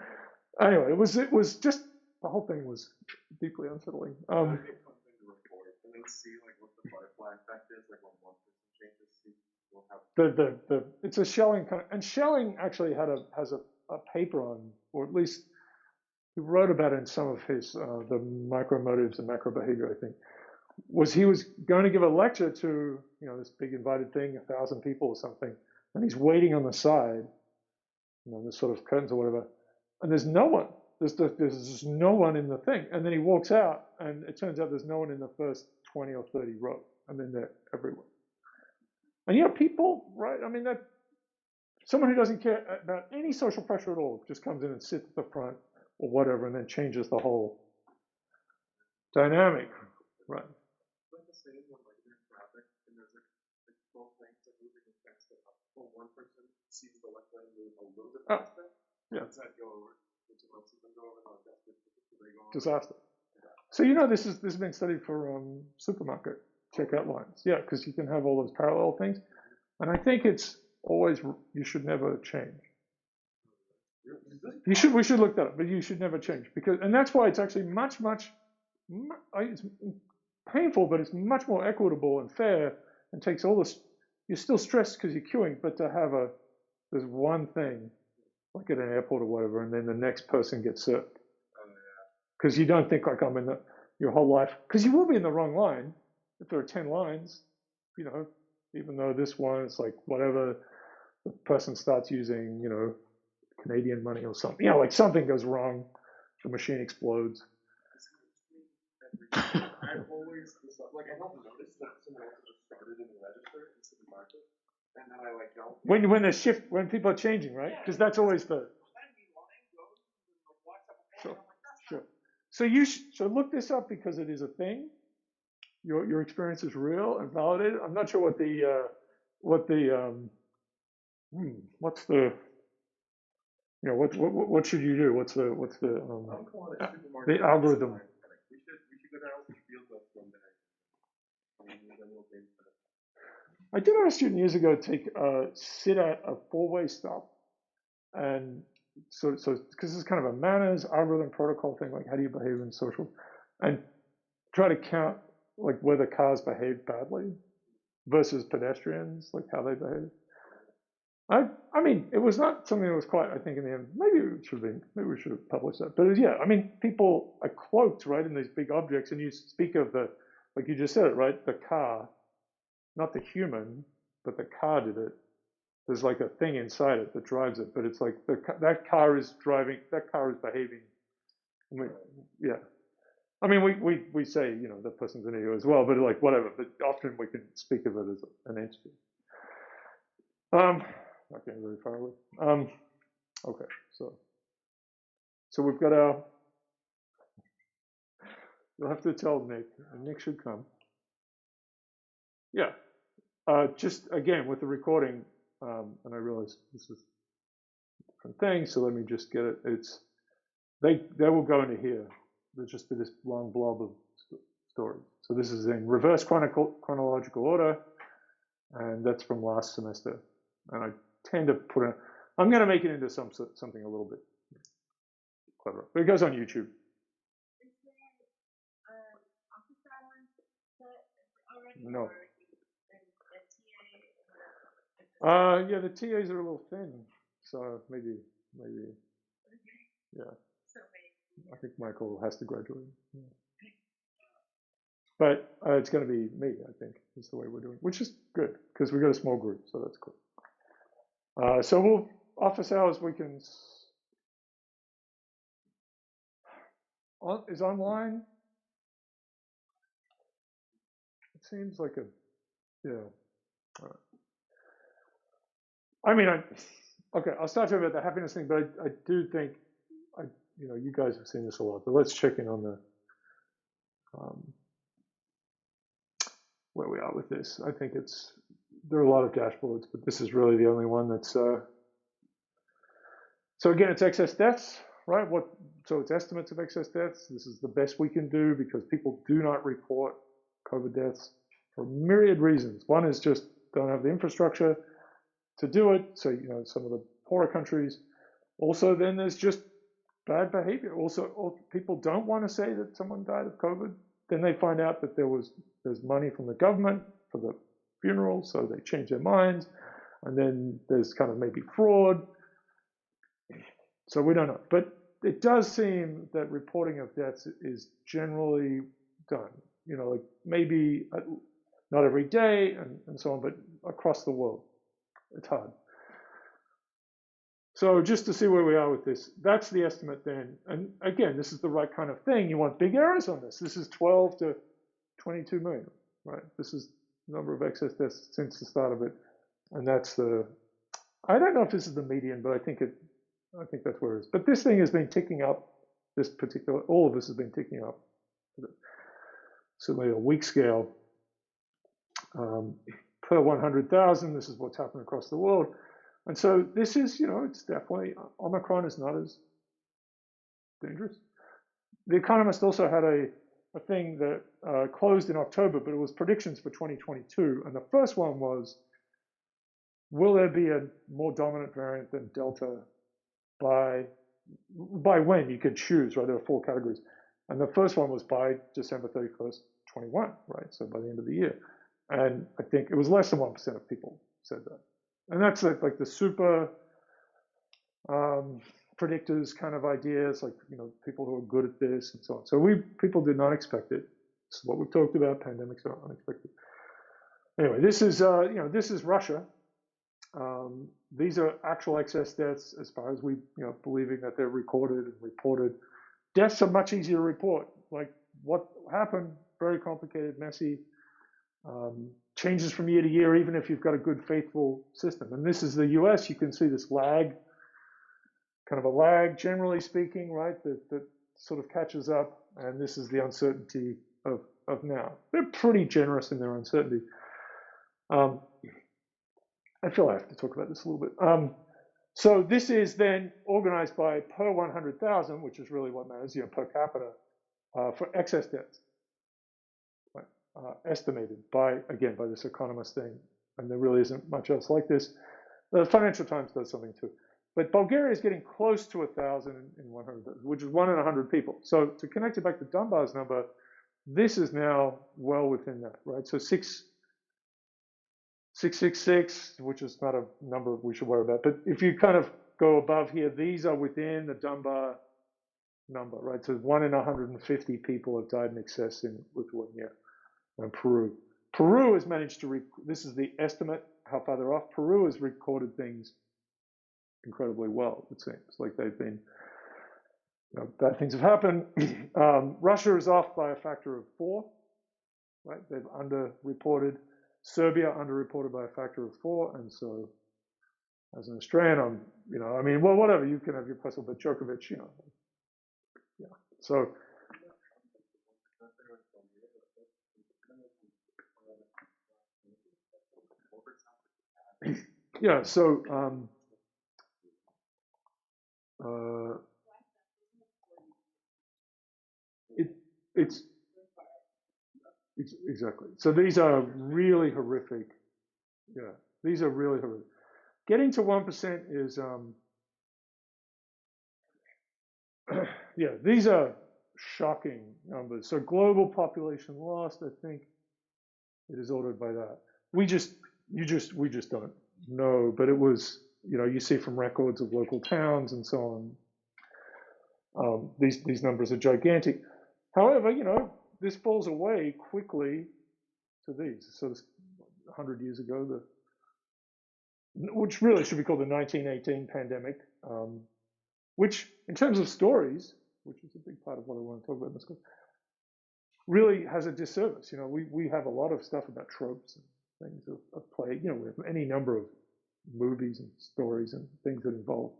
Anyway, it was just the whole thing was deeply unsettling. That'd be a fun thing to record, and then see like what the butterfly effect is, like when one person changes, see we'll have. It's a Schelling kind of, and Schelling actually has a paper on, or at least he wrote about it in some of his the micro motives and macro behavior, I think. He was going to give a lecture to this big invited thing, 1,000 people or something, and he's waiting on the side, there's sort of curtains or whatever, and there's no one. There's just no one in the thing, and then he walks out, and it turns out there's no one in the first 20 or 30 rows, and then they're everywhere. And people, right? I mean, that someone who doesn't care about any social pressure at all just comes in and sits at the front or whatever, and then changes the whole dynamic, right? Same when like you're in traffic and there's like both lanes are moving as fast enough. Well, one person sees the left lane move a little bit faster. Yeah. Does that go over? Which one sees them go over? No, that's good. They go on. Disaster. So this has been studied for supermarket checkout lines. Yeah, because you can have all those parallel things, and I think it's always you should never change. We should look that up, but you should never change and that's why it's actually much it's painful, but it's much more equitable and fair, and takes all this. You're still stressed because you're queuing, but to have there's one thing, like at an airport or whatever, and then the next person gets served. Because you don't think like I'm in your whole life, because you will be in the wrong line if there are 10 lines, even though this one is like whatever, the person starts using, Canadian money or something, like something goes wrong, the machine explodes. I always like I don't notice that someone else just started in the register in supermarket, and then I like don't. When people are changing, right? Because that's always the. Sure. So look this up because it is a thing. Your experience is real and validated. I'm not sure what the what should you do? What's the algorithm? We should go down to the field notes one day. I did have a student years ago sit at a 4-way stop, and so because this is kind of a manners algorithm protocol thing, like how do you behave in social, and try to count like whether cars behave badly versus pedestrians, like how they behave. I mean, it was not something that was quite, I think in the end, maybe we should have published that. But yeah, I mean, people are cloaked, right, in these big objects, and you speak of like you just said it, right, the car, not the human, but the car did it. There's like a thing inside it that drives it, but it's like that car is behaving. Yeah. I mean, we say, the person's an idiot as well, but like whatever, but often we can speak of it as an entity. Not getting very far away. Okay, so we've got you'll have to tell Nick, and Nick should come. Yeah, just again with the recording, and I realize this is a different thing, so let me just get it. They will go into here. There's just this long blob of stories. So this is in reverse chronological order, and that's from last semester. And I tend to I'm going to make it into something a little bit clever, but it goes on YouTube. Is there office hours set already? No. Or yeah, the TAs are a little thin, so maybe, yeah. So I think Michael has to graduate. Yeah. But it's going to be me, I think, is the way we're doing, which is good because we've got a small group, so that's cool. So we'll office hours weekends is online. It seems like a yeah. All right. I mean, okay. I'll start talking about the happiness thing, but I do think you guys have seen this a lot. But let's check in on the um, where we are with this. I think there are a lot of dashboards, but this is really the only one that's. So again, it's excess deaths, right? So it's estimates of excess deaths. This is the best we can do because people do not report COVID deaths for myriad reasons. One is just don't have the infrastructure to do it. So some of the poorer countries. Also, then there's just bad behavior. Also, people don't want to say that someone died of COVID. Then they find out that there's money from the government for the funeral, so they change their minds. And then there's kind of maybe fraud. So we don't know. But it does seem that reporting of deaths is generally done. Like maybe not every day and so on, but across the world. It's hard. So just to see where we are with this, that's the estimate then. And again, this is the right kind of thing. You want big errors on this. This is 12 to 22 million, right? This is the number of excess deaths since the start of it. And that's I don't know if this is the median, but I think that's where it is. But this thing has been ticking up, all of this has been ticking up. Certainly a week scale. Per 100,000, this is what's happened across the world. And so this is, it's definitely, Omicron is not as dangerous. The Economist also had a thing that closed in October, but it was predictions for 2022. And the first one was, will there be a more dominant variant than Delta by when? You could choose, right? There are 4 categories. And the first one was by December 31st, 21, right? So by the end of the year. And I think it was less than 1% of people said that. And that's like the super predictors kind of ideas, like, people who are good at this and so on. So people did not expect it. This is what we've talked about. Pandemics are unexpected. Anyway, this is Russia. These are actual excess deaths as far as we, believing that they're recorded and reported. Deaths are much easier to report. Like what happened, very complicated, messy. Changes from year to year, even if you've got a good, faithful system. And this is the US. You can see this lag, kind of a lag, generally speaking, right? That sort of catches up. And this is the uncertainty of now. They're pretty generous in their uncertainty. I feel I have to talk about this a little bit. So this is then organized by per 100,000, which is really what matters, per capita, for excess deaths. Estimated by this Economist thing, and there really isn't much else like this. The Financial Times does something too, but Bulgaria is getting close to 1,000 in 100, which is 1 in 100 people. So to connect it back to Dunbar's number, this is now well within that, right? So 666, which is not a number we should worry about, but if you kind of go above here, these are within the Dunbar number, right? So 1 in 150 people have died in excess in Lithuania. And Peru has managed to, this is the estimate, how far they're off. Peru has recorded things incredibly well, it seems. Like they've been, bad things have happened. Russia is off by a factor of 4, right? They've underreported. Serbia underreported by a factor of 4. And so as an Australian, whatever, you can have your personal, but Djokovic, yeah. So, yeah, so it's exactly. So these are really horrific. Yeah, these are really horrific. Getting to 1% is yeah, these are shocking numbers. So global population lost, I think it is ordered by that. We just don't know, but it was, you see from records of local towns and so on. These numbers are gigantic. However, this falls away quickly to these. So 100 years ago, which really should be called the 1918 pandemic, which in terms of stories, which is a big part of what I want to talk about in this course, really has a disservice. We have a lot of stuff about tropes and things of play. We have any number of movies and stories and things that involve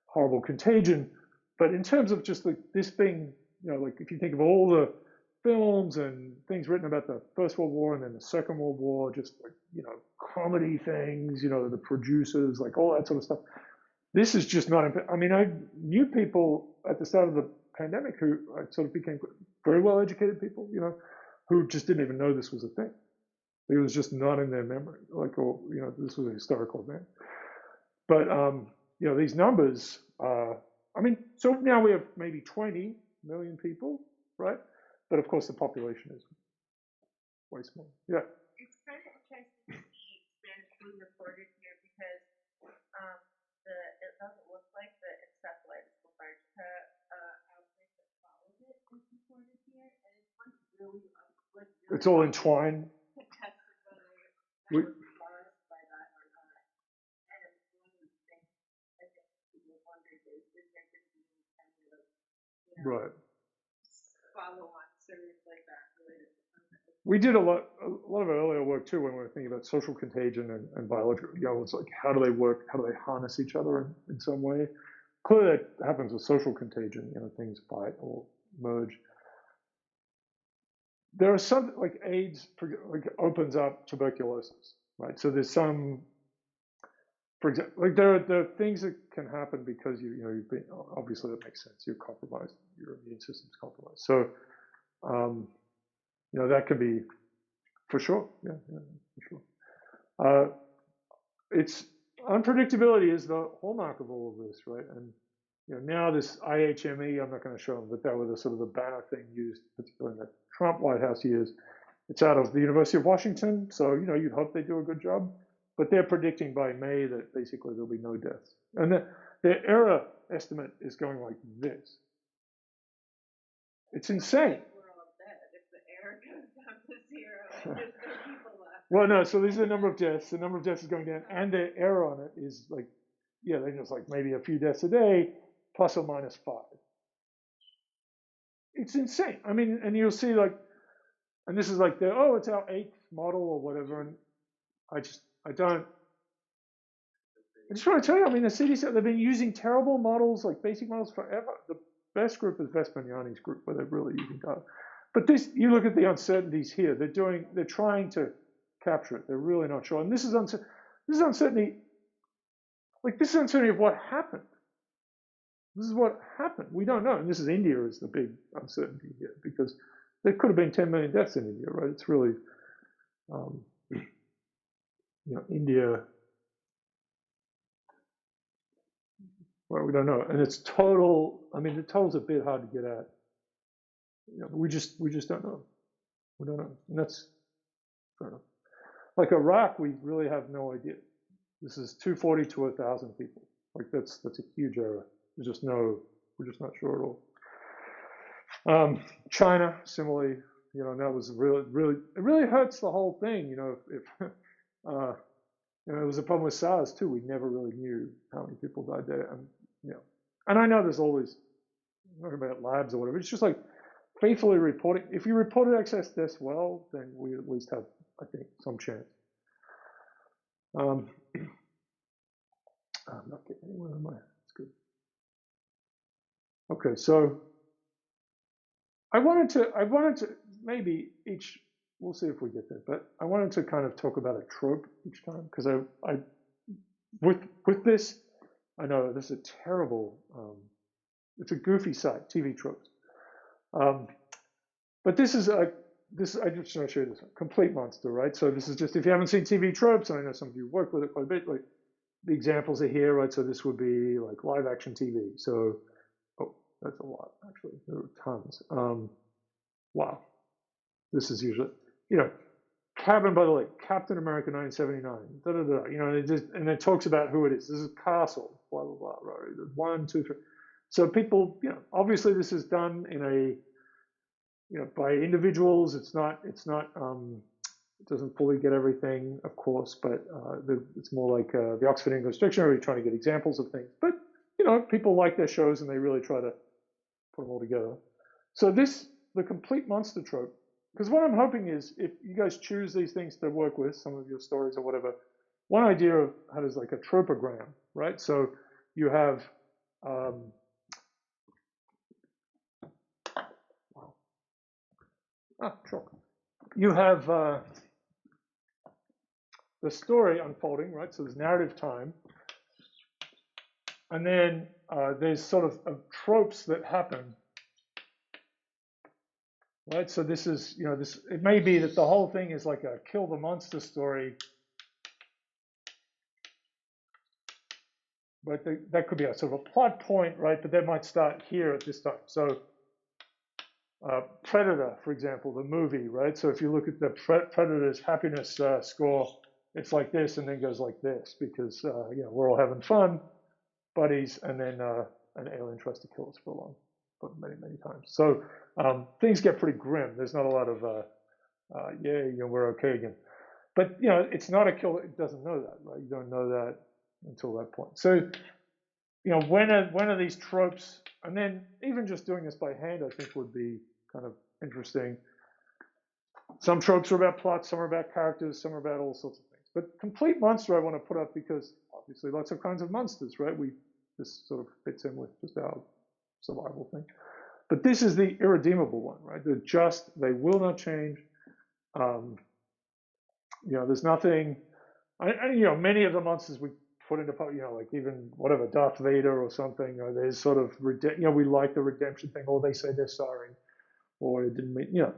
horrible contagion. But in terms of just like this being, like if you think of all the films and things written about the First World War and then the Second World War, just like, comedy things, the producers, like all that sort of stuff. This is just not, I mean, I knew people at the start of the pandemic who I sort of became very well educated people, who just didn't even know this was a thing. It was just not in their memory, like, or, this was a historical event. But, these numbers, I mean, so now we have maybe 20 million people, right? But of course, the population is way small. Yeah. It's kind of interesting to see Spanish reported here because it doesn't look like the encephalitis lethargica outbreak that followed it is reported here, and it's like really it's all entwined. Contested whether that was caused by that or not. And one of the things I think people wondered is there going to be any kind of right follow-on surge like that related to something? We did a lot of our earlier work too when we were thinking about social contagion and biology. It's like how do they work? How do they harness each other in some way? Clearly, that happens with social contagion. Things bite or merge. There are some like AIDS like opens up tuberculosis, right? So there's some, for example, like there are things that can happen because you've been, obviously that makes sense. You're compromised. Your immune system's compromised. So that can be for sure. Yeah, for sure. It's unpredictability is the hallmark of all of this, right? And now this IHME, I'm not going to show them, but that was the sort of the banner thing used, particularly in the Trump White House years. It's out of the University of Washington, so you'd hope they do a good job. But they're predicting by May that basically there'll be no deaths, and their error estimate is going like this. It's insane. We're all dead if the error goes down to zero and there's no people left. Well, no. So these are the number of deaths. The number of deaths is going down, and their error on it is like, they're just like maybe a few deaths a day, plus or minus 5. It's insane. I mean, and you'll see like, and this is like it's our 8th model or whatever, and I just want to tell you, I mean, the CDC, they've been using terrible models, like basic models forever. The best group is Vespagnani's group, where they're really using data. But you look at the uncertainties here. They're trying to capture it. They're really not sure. And this is uncertainty. Like this is uncertainty of what happened. This is what happened. We don't know. And this is India is the big uncertainty here because there could have been 10 million deaths in India, right? It's really, India. Well, we don't know, and it's total. I mean, the total's a bit hard to get at. We just don't know. We don't know, and that's fair enough. Like Iraq, we really have no idea. This is 240 to 1,000 people. Like that's a huge error. We're just not sure at all. China, similarly, that was really it really hurts the whole thing. If it was a problem with SARS too. We never really knew how many people died there, and and I know there's always talking about labs or whatever. It's just like faithfully reporting. If you reported excess deaths well, then we at least have, I think, some chance. I'm not getting anywhere on my. That's good. Okay, so I wanted to maybe each. We'll see if we get there, but I wanted to kind of talk about a trope each time because I with this, I know this is a terrible. It's a goofy site, TV tropes. But this is I just want to show you this complete monster, right? So this is just if you haven't seen TV tropes, and I know some of you work with it quite a bit. Like the examples are here, right? So this would be like live action TV. So that's a lot actually. There are tons. Wow, this is usually Cabin by the Lake, Captain America 1979, and it talks about who it is. This is Castle, blah blah blah, right? 1, 2, 3. So people, obviously this is done in a, by individuals. It's not It doesn't fully get everything, of course, but it's more like the Oxford English Dictionary, trying to get examples of things. But, people like their shows and they really try to put them all together. So the complete monster trope, because what I'm hoping is if you guys choose these things to work with, some of your stories or whatever, one idea of how does like a tropogram, right? So you have, sure. You have the story unfolding, right? So there's narrative time. And then there's sort of tropes that happen, right? So this is, it may be that the whole thing is like a kill the monster story, but that could be a sort of a plot point, right? But that might start here at this time. So Predator, for example, the movie, right? So if you look at the Predator's happiness score, it's like this and then goes like this because, we're all having fun, buddies, and then an alien tries to kill us for many, many times. So things get pretty grim. There's not a lot of, we're okay again. But, it's not a kill. It doesn't know that, right? You don't know that until that point. So, when are these tropes, and then even just doing this by hand, I think would be kind of interesting. Some tropes are about plots, some are about characters, some are about all sorts of things. But complete monster I want to put up because obviously lots of kinds of monsters, right? This sort of fits in with just our survival thing. But this is the irredeemable one, right? They will not change. There's nothing, many of the monsters we put into, like even whatever, Darth Vader or something, or there's sort of, we like the redemption thing, or they say they're sorry, or it didn't mean, yeah.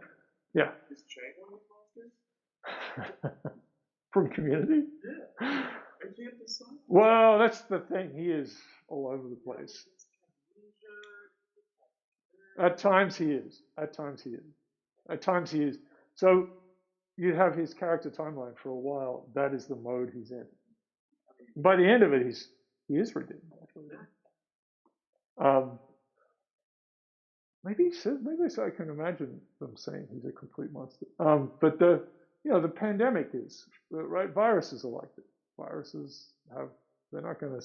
Is Chang one of the monsters? From Community? Yeah. I can't decide. Well, that's the thing. He is all over the place. At times he is. At times he is. At times he is. So you have his character timeline for a while. That is the mode he's in. By the end of it, he is redeemed. Maybe I can imagine them saying he's a complete monster. But the pandemic is right. Viruses are like this. Viruses they're not going to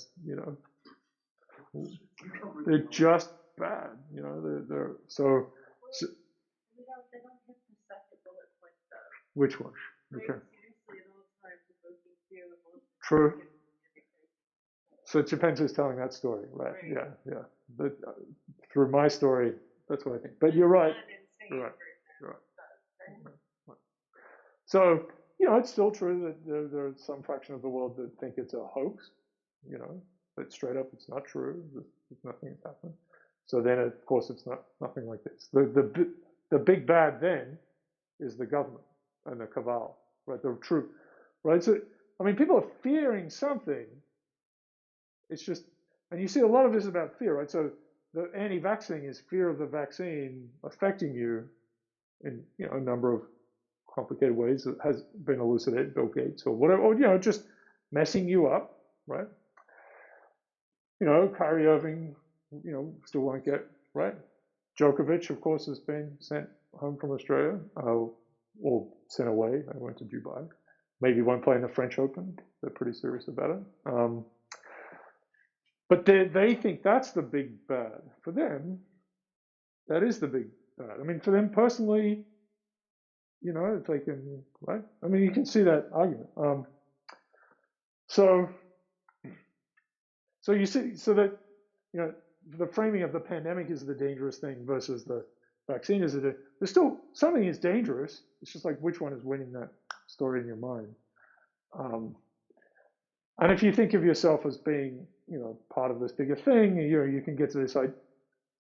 they're just bad. They're so. They don't hit the second bullet point though. Which one? Right? Okay. Seriously, at all times, evoking fear of emotion. True. So it depends who's telling that story, right? Right. Yeah. But through my story, that's what I think. But you're right. You're right. So, it's still true that there's some fraction of the world that think it's a hoax, but straight up it's not true. There's nothing that's happened. So then, of course, it's nothing like this. The big bad then is the government and the cabal, right? The troop, right? So, people are fearing something. It's just, and you see a lot of this is about fear, right? So the anti-vaxxing is fear of the vaccine affecting you in, a number of complicated ways that has been elucidated, Bill Gates or whatever, or, just messing you up, right? Kyrie Irving, still won't get, right? Djokovic, of course, has been sent home from Australia, or sent away. They went to Dubai. Maybe won't play in the French Open. They're pretty serious about it. But they think that's the big bad. For them, that is the big bad. For them personally, if they can, right? You can see that argument. So you see, so that, the framing of the pandemic is the dangerous thing versus the vaccine is there's still something is dangerous. It's just like which one is winning that story in your mind. And if you think of yourself as being, part of this bigger thing, you can get to this.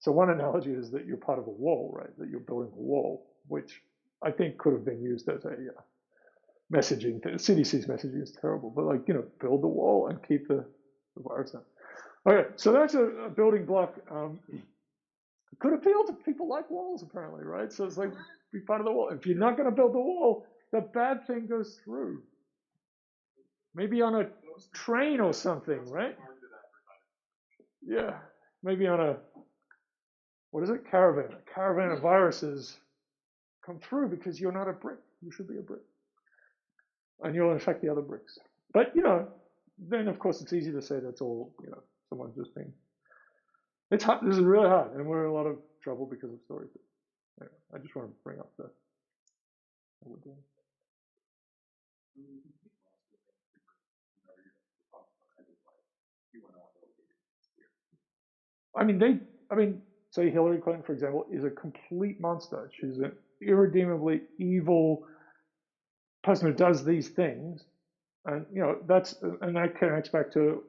So one analogy is that you're part of a wall, right? That you're building a wall, which I think could have been used as a messaging. The CDC's messaging is terrible, but build the wall and keep the virus out. Okay, so that's a building block. Could appeal to people like walls, apparently, right? So it's like be part of the wall. If you're not going to build the wall, the bad thing goes through. Maybe on a train or something, right? Yeah, maybe on a, what is it? Caravan. A caravan of viruses come through because you're not a brick. You should be a brick. and you'll infect the other bricks. But then of course it's easy to say that's all someone just being. It's hard. This is really hard, and we're in a lot of trouble because of stories. Anyway, I just want to bring up that we're doing. Say Hillary Clinton, for example, is a complete monster. She's an irredeemably evil person who does these things, and that connects back to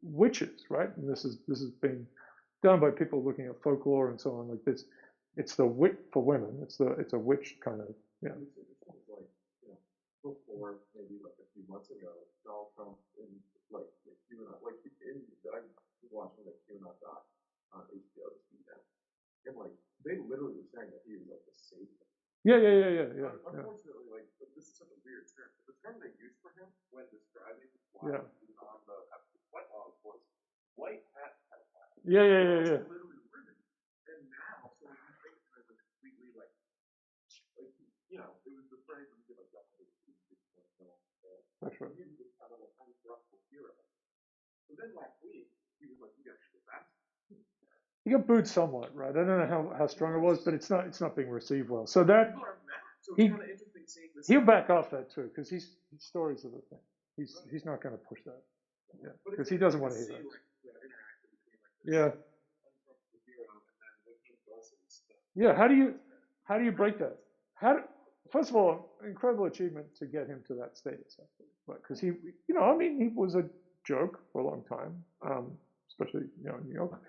witches, right? And this is being done by people looking at folklore and so on like this. It's the wit for women. It's a witch kind of Before maybe like a few months ago, Donald Trump and like QAnon, I was watching the QAnon doc on HBO this weekend, and like they literally were saying that he was like the savior. Yeah. Unfortunately, like this is such a weird term. But the term they used for him when describing why he was on the sweat log was white hat pedophile. Yeah. Literally women. And now, so when you think of him as a completely like it was the phrase when you get like that's right. He was this kind of like uncorruptible hero. So then last week he was like, "You got the best." He got booed somewhat, right? I don't know how strong it was, but it's not being received well. So that so it's kind of interesting seeing this. He'll back off that too, because his stories are the thing. He's not going to push that, because he doesn't want to hear that. Yeah. Yeah. How do you break that? First of all, incredible achievement to get him to that status, actually, right? Because he was a joke for a long time, especially in New York.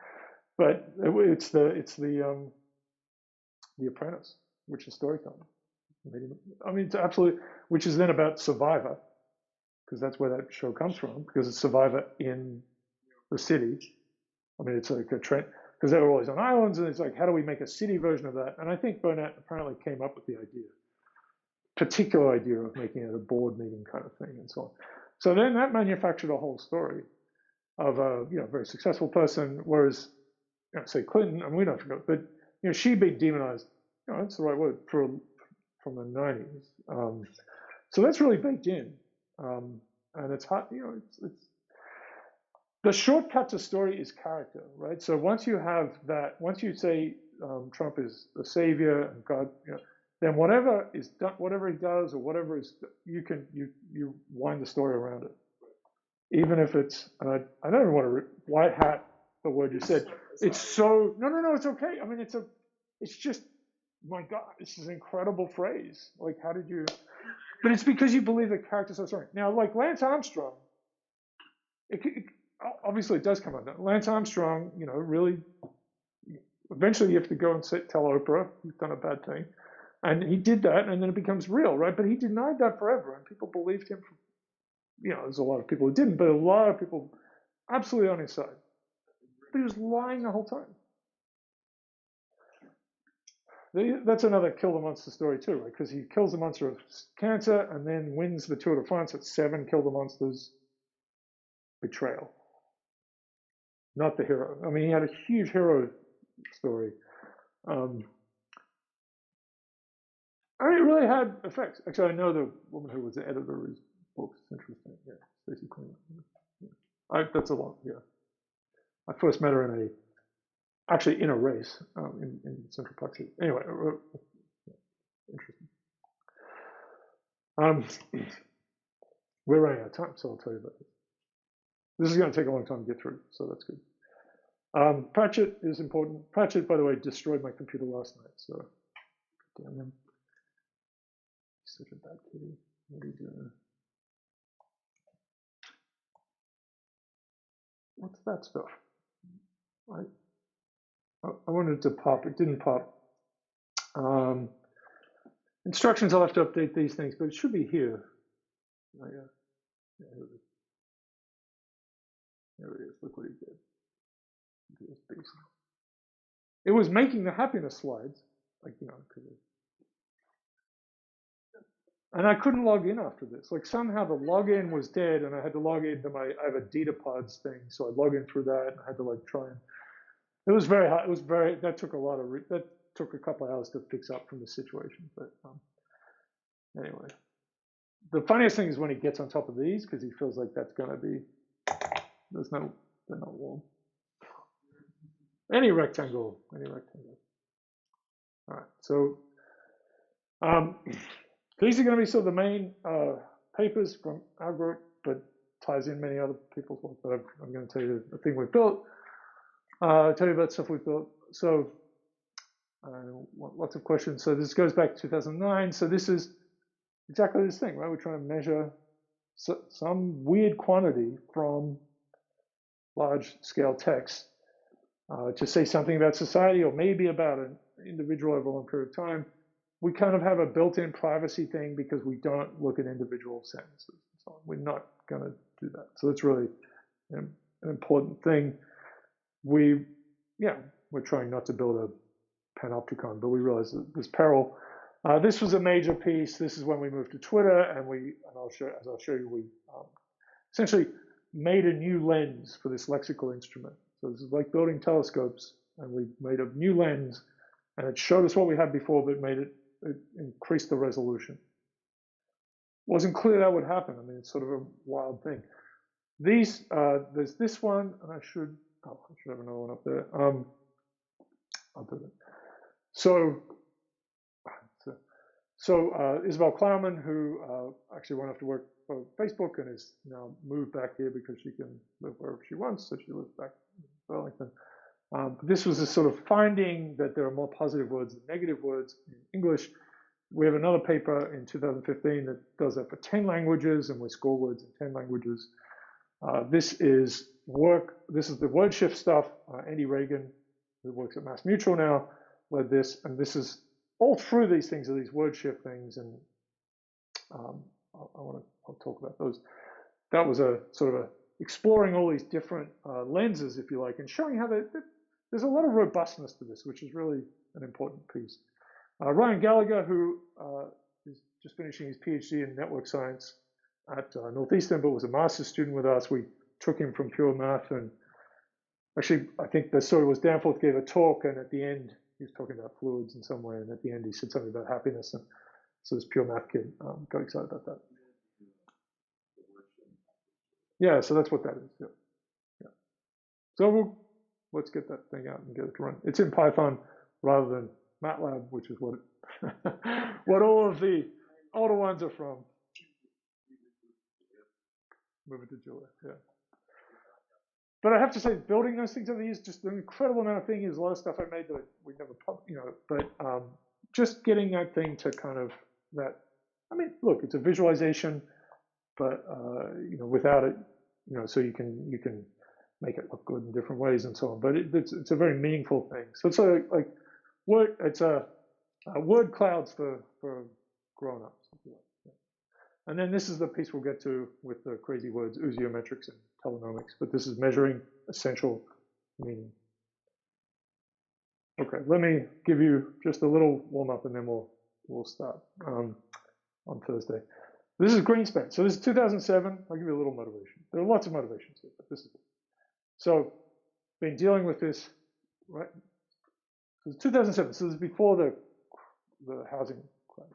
But it's the Apprentice, which is storytelling. It's absolutely, which is then about Survivor, because that's where that show comes from, because it's Survivor in the city. It's like a trend, because they were always on islands, and it's like, how do we make a city version of that? And I think Burnett apparently came up with the particular idea of making it a board meeting kind of thing, and so on. So then that manufactured a whole story of a very successful person, whereas say Clinton, and we don't forget, but she'd been demonized. That's the right word from the 90s. So that's really baked in, and it's hard. It's the shortcut to story is character, right? So once you have that, once you say Trump is the savior and God, then whatever is done, whatever he does, or whatever is, you wind the story around it, even if it's. And I don't even want to white hat the word you said. It's so no. It's okay. It's just, my God, this is an incredible phrase. Like, how did you? But it's because you believe the character's so strong. Now, like Lance Armstrong, obviously it does come under Lance Armstrong. Really, eventually you have to go and tell Oprah you've done a bad thing, and he did that, and then it becomes real, right? But he denied that forever, and people believed him. There's a lot of people who didn't, but a lot of people absolutely on his side. But he was lying the whole time. That's another kill the monster story too, right? Because he kills the monster of cancer and then wins the Tour de France at 7 kill the monsters. Betrayal. Not the hero. He had a huge hero story. It really had effects. Actually, I know the woman who was the editor of his books. It's interesting. Yeah, Stacey Queen. Yeah. That's a lot. Yeah. I first met her actually in a race in Central Park City. Anyway, interesting. We're running out of time, so I'll tell you about this. This is going to take a long time to get through, so that's good. Pratchett is important. Pratchett, by the way, destroyed my computer last night, so damn him. He's such a bad kitty. What are you doing? What's that stuff? I wanted to pop. It didn't pop. Instructions, I'll have to update these things, but it should be here. Oh, yeah. Yeah, here it is. There it is. Look what he did. It was making the happiness slides, and I couldn't log in after this. Like, somehow the login was dead, and I had to log into I have a DataPods thing, so I log in through that, and I had to try and. It was very hard. That took that took a couple of hours to fix up from the situation, but anyway. The funniest thing is when he gets on top of these, because he feels like that's going to be, they're not warm. Any rectangle. All right, so these are going to be sort of the main papers from our group, but ties in many other people's work. But I'm going to tell you the thing we've built, tell you about stuff we've built. So lots of questions. So this goes back to 2009. So this is exactly this thing, right? We're trying to measure some weird quantity from large scale text to say something about society or maybe about an individual over a long period of time. We kind of have a built-in privacy thing because we don't look at individual sentences and so on. We're not going to do that. So it's really an important thing. We're trying not to build a panopticon, but we realize that there's peril. This was a major piece. This is when we moved to Twitter, and I'll show you, we essentially made a new lens for this lexical instrument. So this is like building telescopes, and we made a new lens, and it showed us what we had before, but it increased the resolution. Wasn't clear that would happen. I mean, it's sort of a wild thing. There's this one, and I should have another one up there. I'll do it. So Isabel Klauman, who actually went off to work for Facebook and is now moved back here because she can live wherever she wants, so she lives back in Burlington. This was a sort of finding that there are more positive words than negative words in English. We have another paper in 2015 that does that for 10 languages, and we score words in 10 languages. This is the word shift stuff. Andy Reagan, who works at MassMutual now, led this, and this is all through these things are these word shift things, and I'll talk about those. That was a sort of exploring all these different lenses, if you like, and showing how there's a lot of robustness to this, which is really an important piece. Ryan Gallagher, who is just finishing his PhD in network science at Northeastern, but was a master's student with us. We took him from pure math, and actually, I think the story was Danforth gave a talk, and at the end, he was talking about fluids in some way, and at the end, he said something about happiness, and so this pure math kid got excited about that. Yeah, so that's what that is. Yeah. So let's get that thing out and get it to run. It's in Python rather than MATLAB, which is what what all of the older ones are from. Move it to Julia, yeah. But I have to say, building those things over the years, just an incredible amount of things. A lot of stuff I made that we never, but just getting that thing to kind of that. I mean, look, it's a visualization, but without it, so you can make it look good in different ways and so on. But it's a very meaningful thing. So it's like word. It's a word clouds for grown-ups. Yeah. And then this is the piece we'll get to with the crazy words, oosiometrics and telenomics. But this is measuring essential meaning. Okay, let me give you just a little warm-up, and then we'll start on Thursday. This is Greenspan. So this is 2007. I'll give you a little motivation. There are lots of motivations here, but this is it. So been dealing with this, right? So it's 2007. So this is before the housing crash.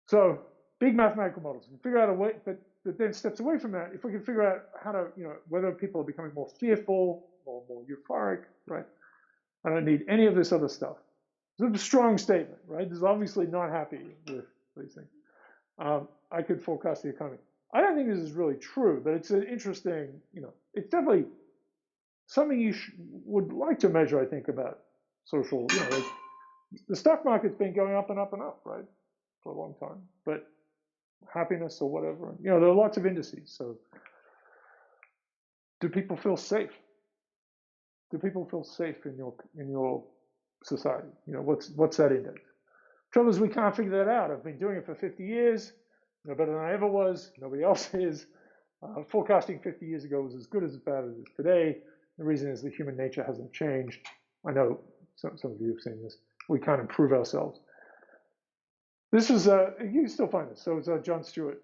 So big mathematical models. We figure out a way, but then steps away from that. If we can figure out how to, whether people are becoming more fearful or more euphoric, right? I don't need any of this other stuff. It's a strong statement, right? This is obviously not happy with these things. I could forecast the economy. I don't think this is really true, but it's an interesting, it's definitely something you would like to measure, I think, about social, like the stock market's been going up and up and up, right, for a long time. But happiness or whatever, there are lots of indices. So do people feel safe? Do people feel safe in your society? What's that index? Trouble is, we can't figure that out. I've been doing it for 50 years, no better than I ever was. Nobody else is. Forecasting 50 years ago was as good as bad as it is today. The reason is that human nature hasn't changed. I know some of you have seen this. We can't improve ourselves. This is, you can still find this. So it's a Jon Stewart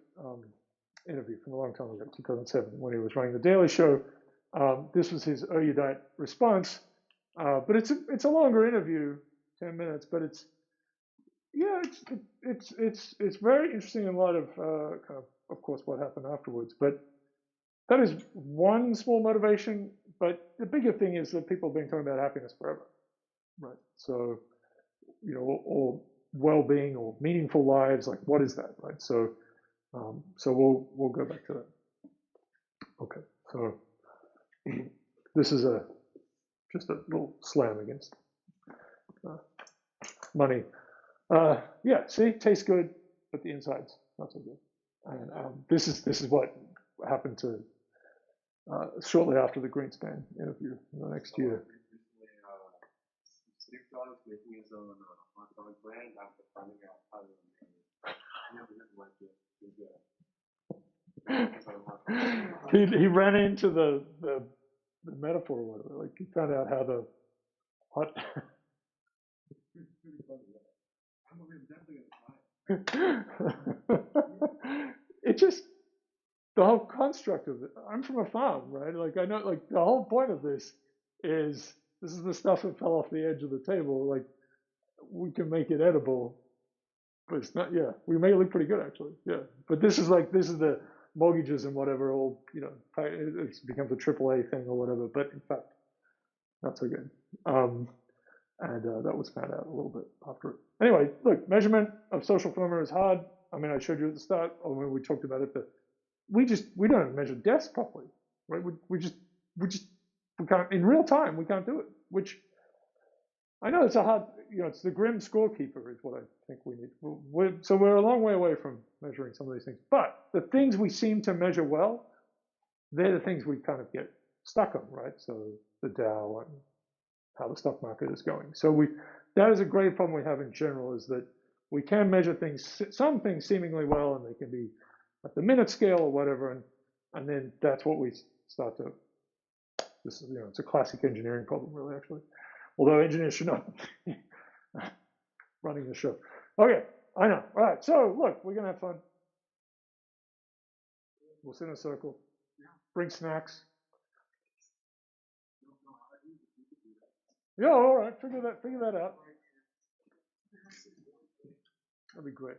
interview from a long time ago, 2007, when he was running The Daily Show. This was his erudite response. But it's a longer interview, 10 minutes, but it's, yeah, it's very interesting in light of kind of course, what happened afterwards. But that is one small motivation. But the bigger thing is that people have been talking about happiness forever, right? So or well-being or meaningful lives, like what is that, right? So so we'll go back to that. Okay, so this is just a little slam against uh, money. Yeah, see, tastes good, but the inside's not so good. And this is what happened to shortly after the Greenspan interview in the next year. Recently, Snoop Dogg's making his own hot dog brand after finding out how to make it. I never did like it. He ran into the metaphor or whatever. Like he found out how the hot. Pretty funny. I'm definitely gonna try it. It just the whole construct of it. I'm from a farm, right? Like I know, like the whole point of this is the stuff that fell off the edge of the table. Like we can make it edible, but it's not. Yeah, we make it look pretty good actually. Yeah, but this is the mortgages and whatever. All it becomes a AAA thing or whatever. But in fact, not so good. And that was found out a little bit after it. Anyway, look, measurement of social phenomena is hard. I mean, I showed you at the start, or when we talked about it, we don't measure deaths properly, right? We can't in real time. We can't do it. Which I know it's a hard, it's the grim scorekeeper is what I think we need. So we're a long way away from measuring some of these things. But the things we seem to measure well, they're the things we kind of get stuck on, right? So the Dow and how the stock market is going. So that is a great problem we have in general, is that we can measure things, some things seemingly well, and they can be at the minute scale or whatever, and then that's what we start to. This is it's a classic engineering problem, really, actually. Although engineers should not be running the show. Okay, I know. All right, so look, we're gonna have fun. We'll sit in a circle, bring snacks. Yeah, all right. Figure that out. That'd be great.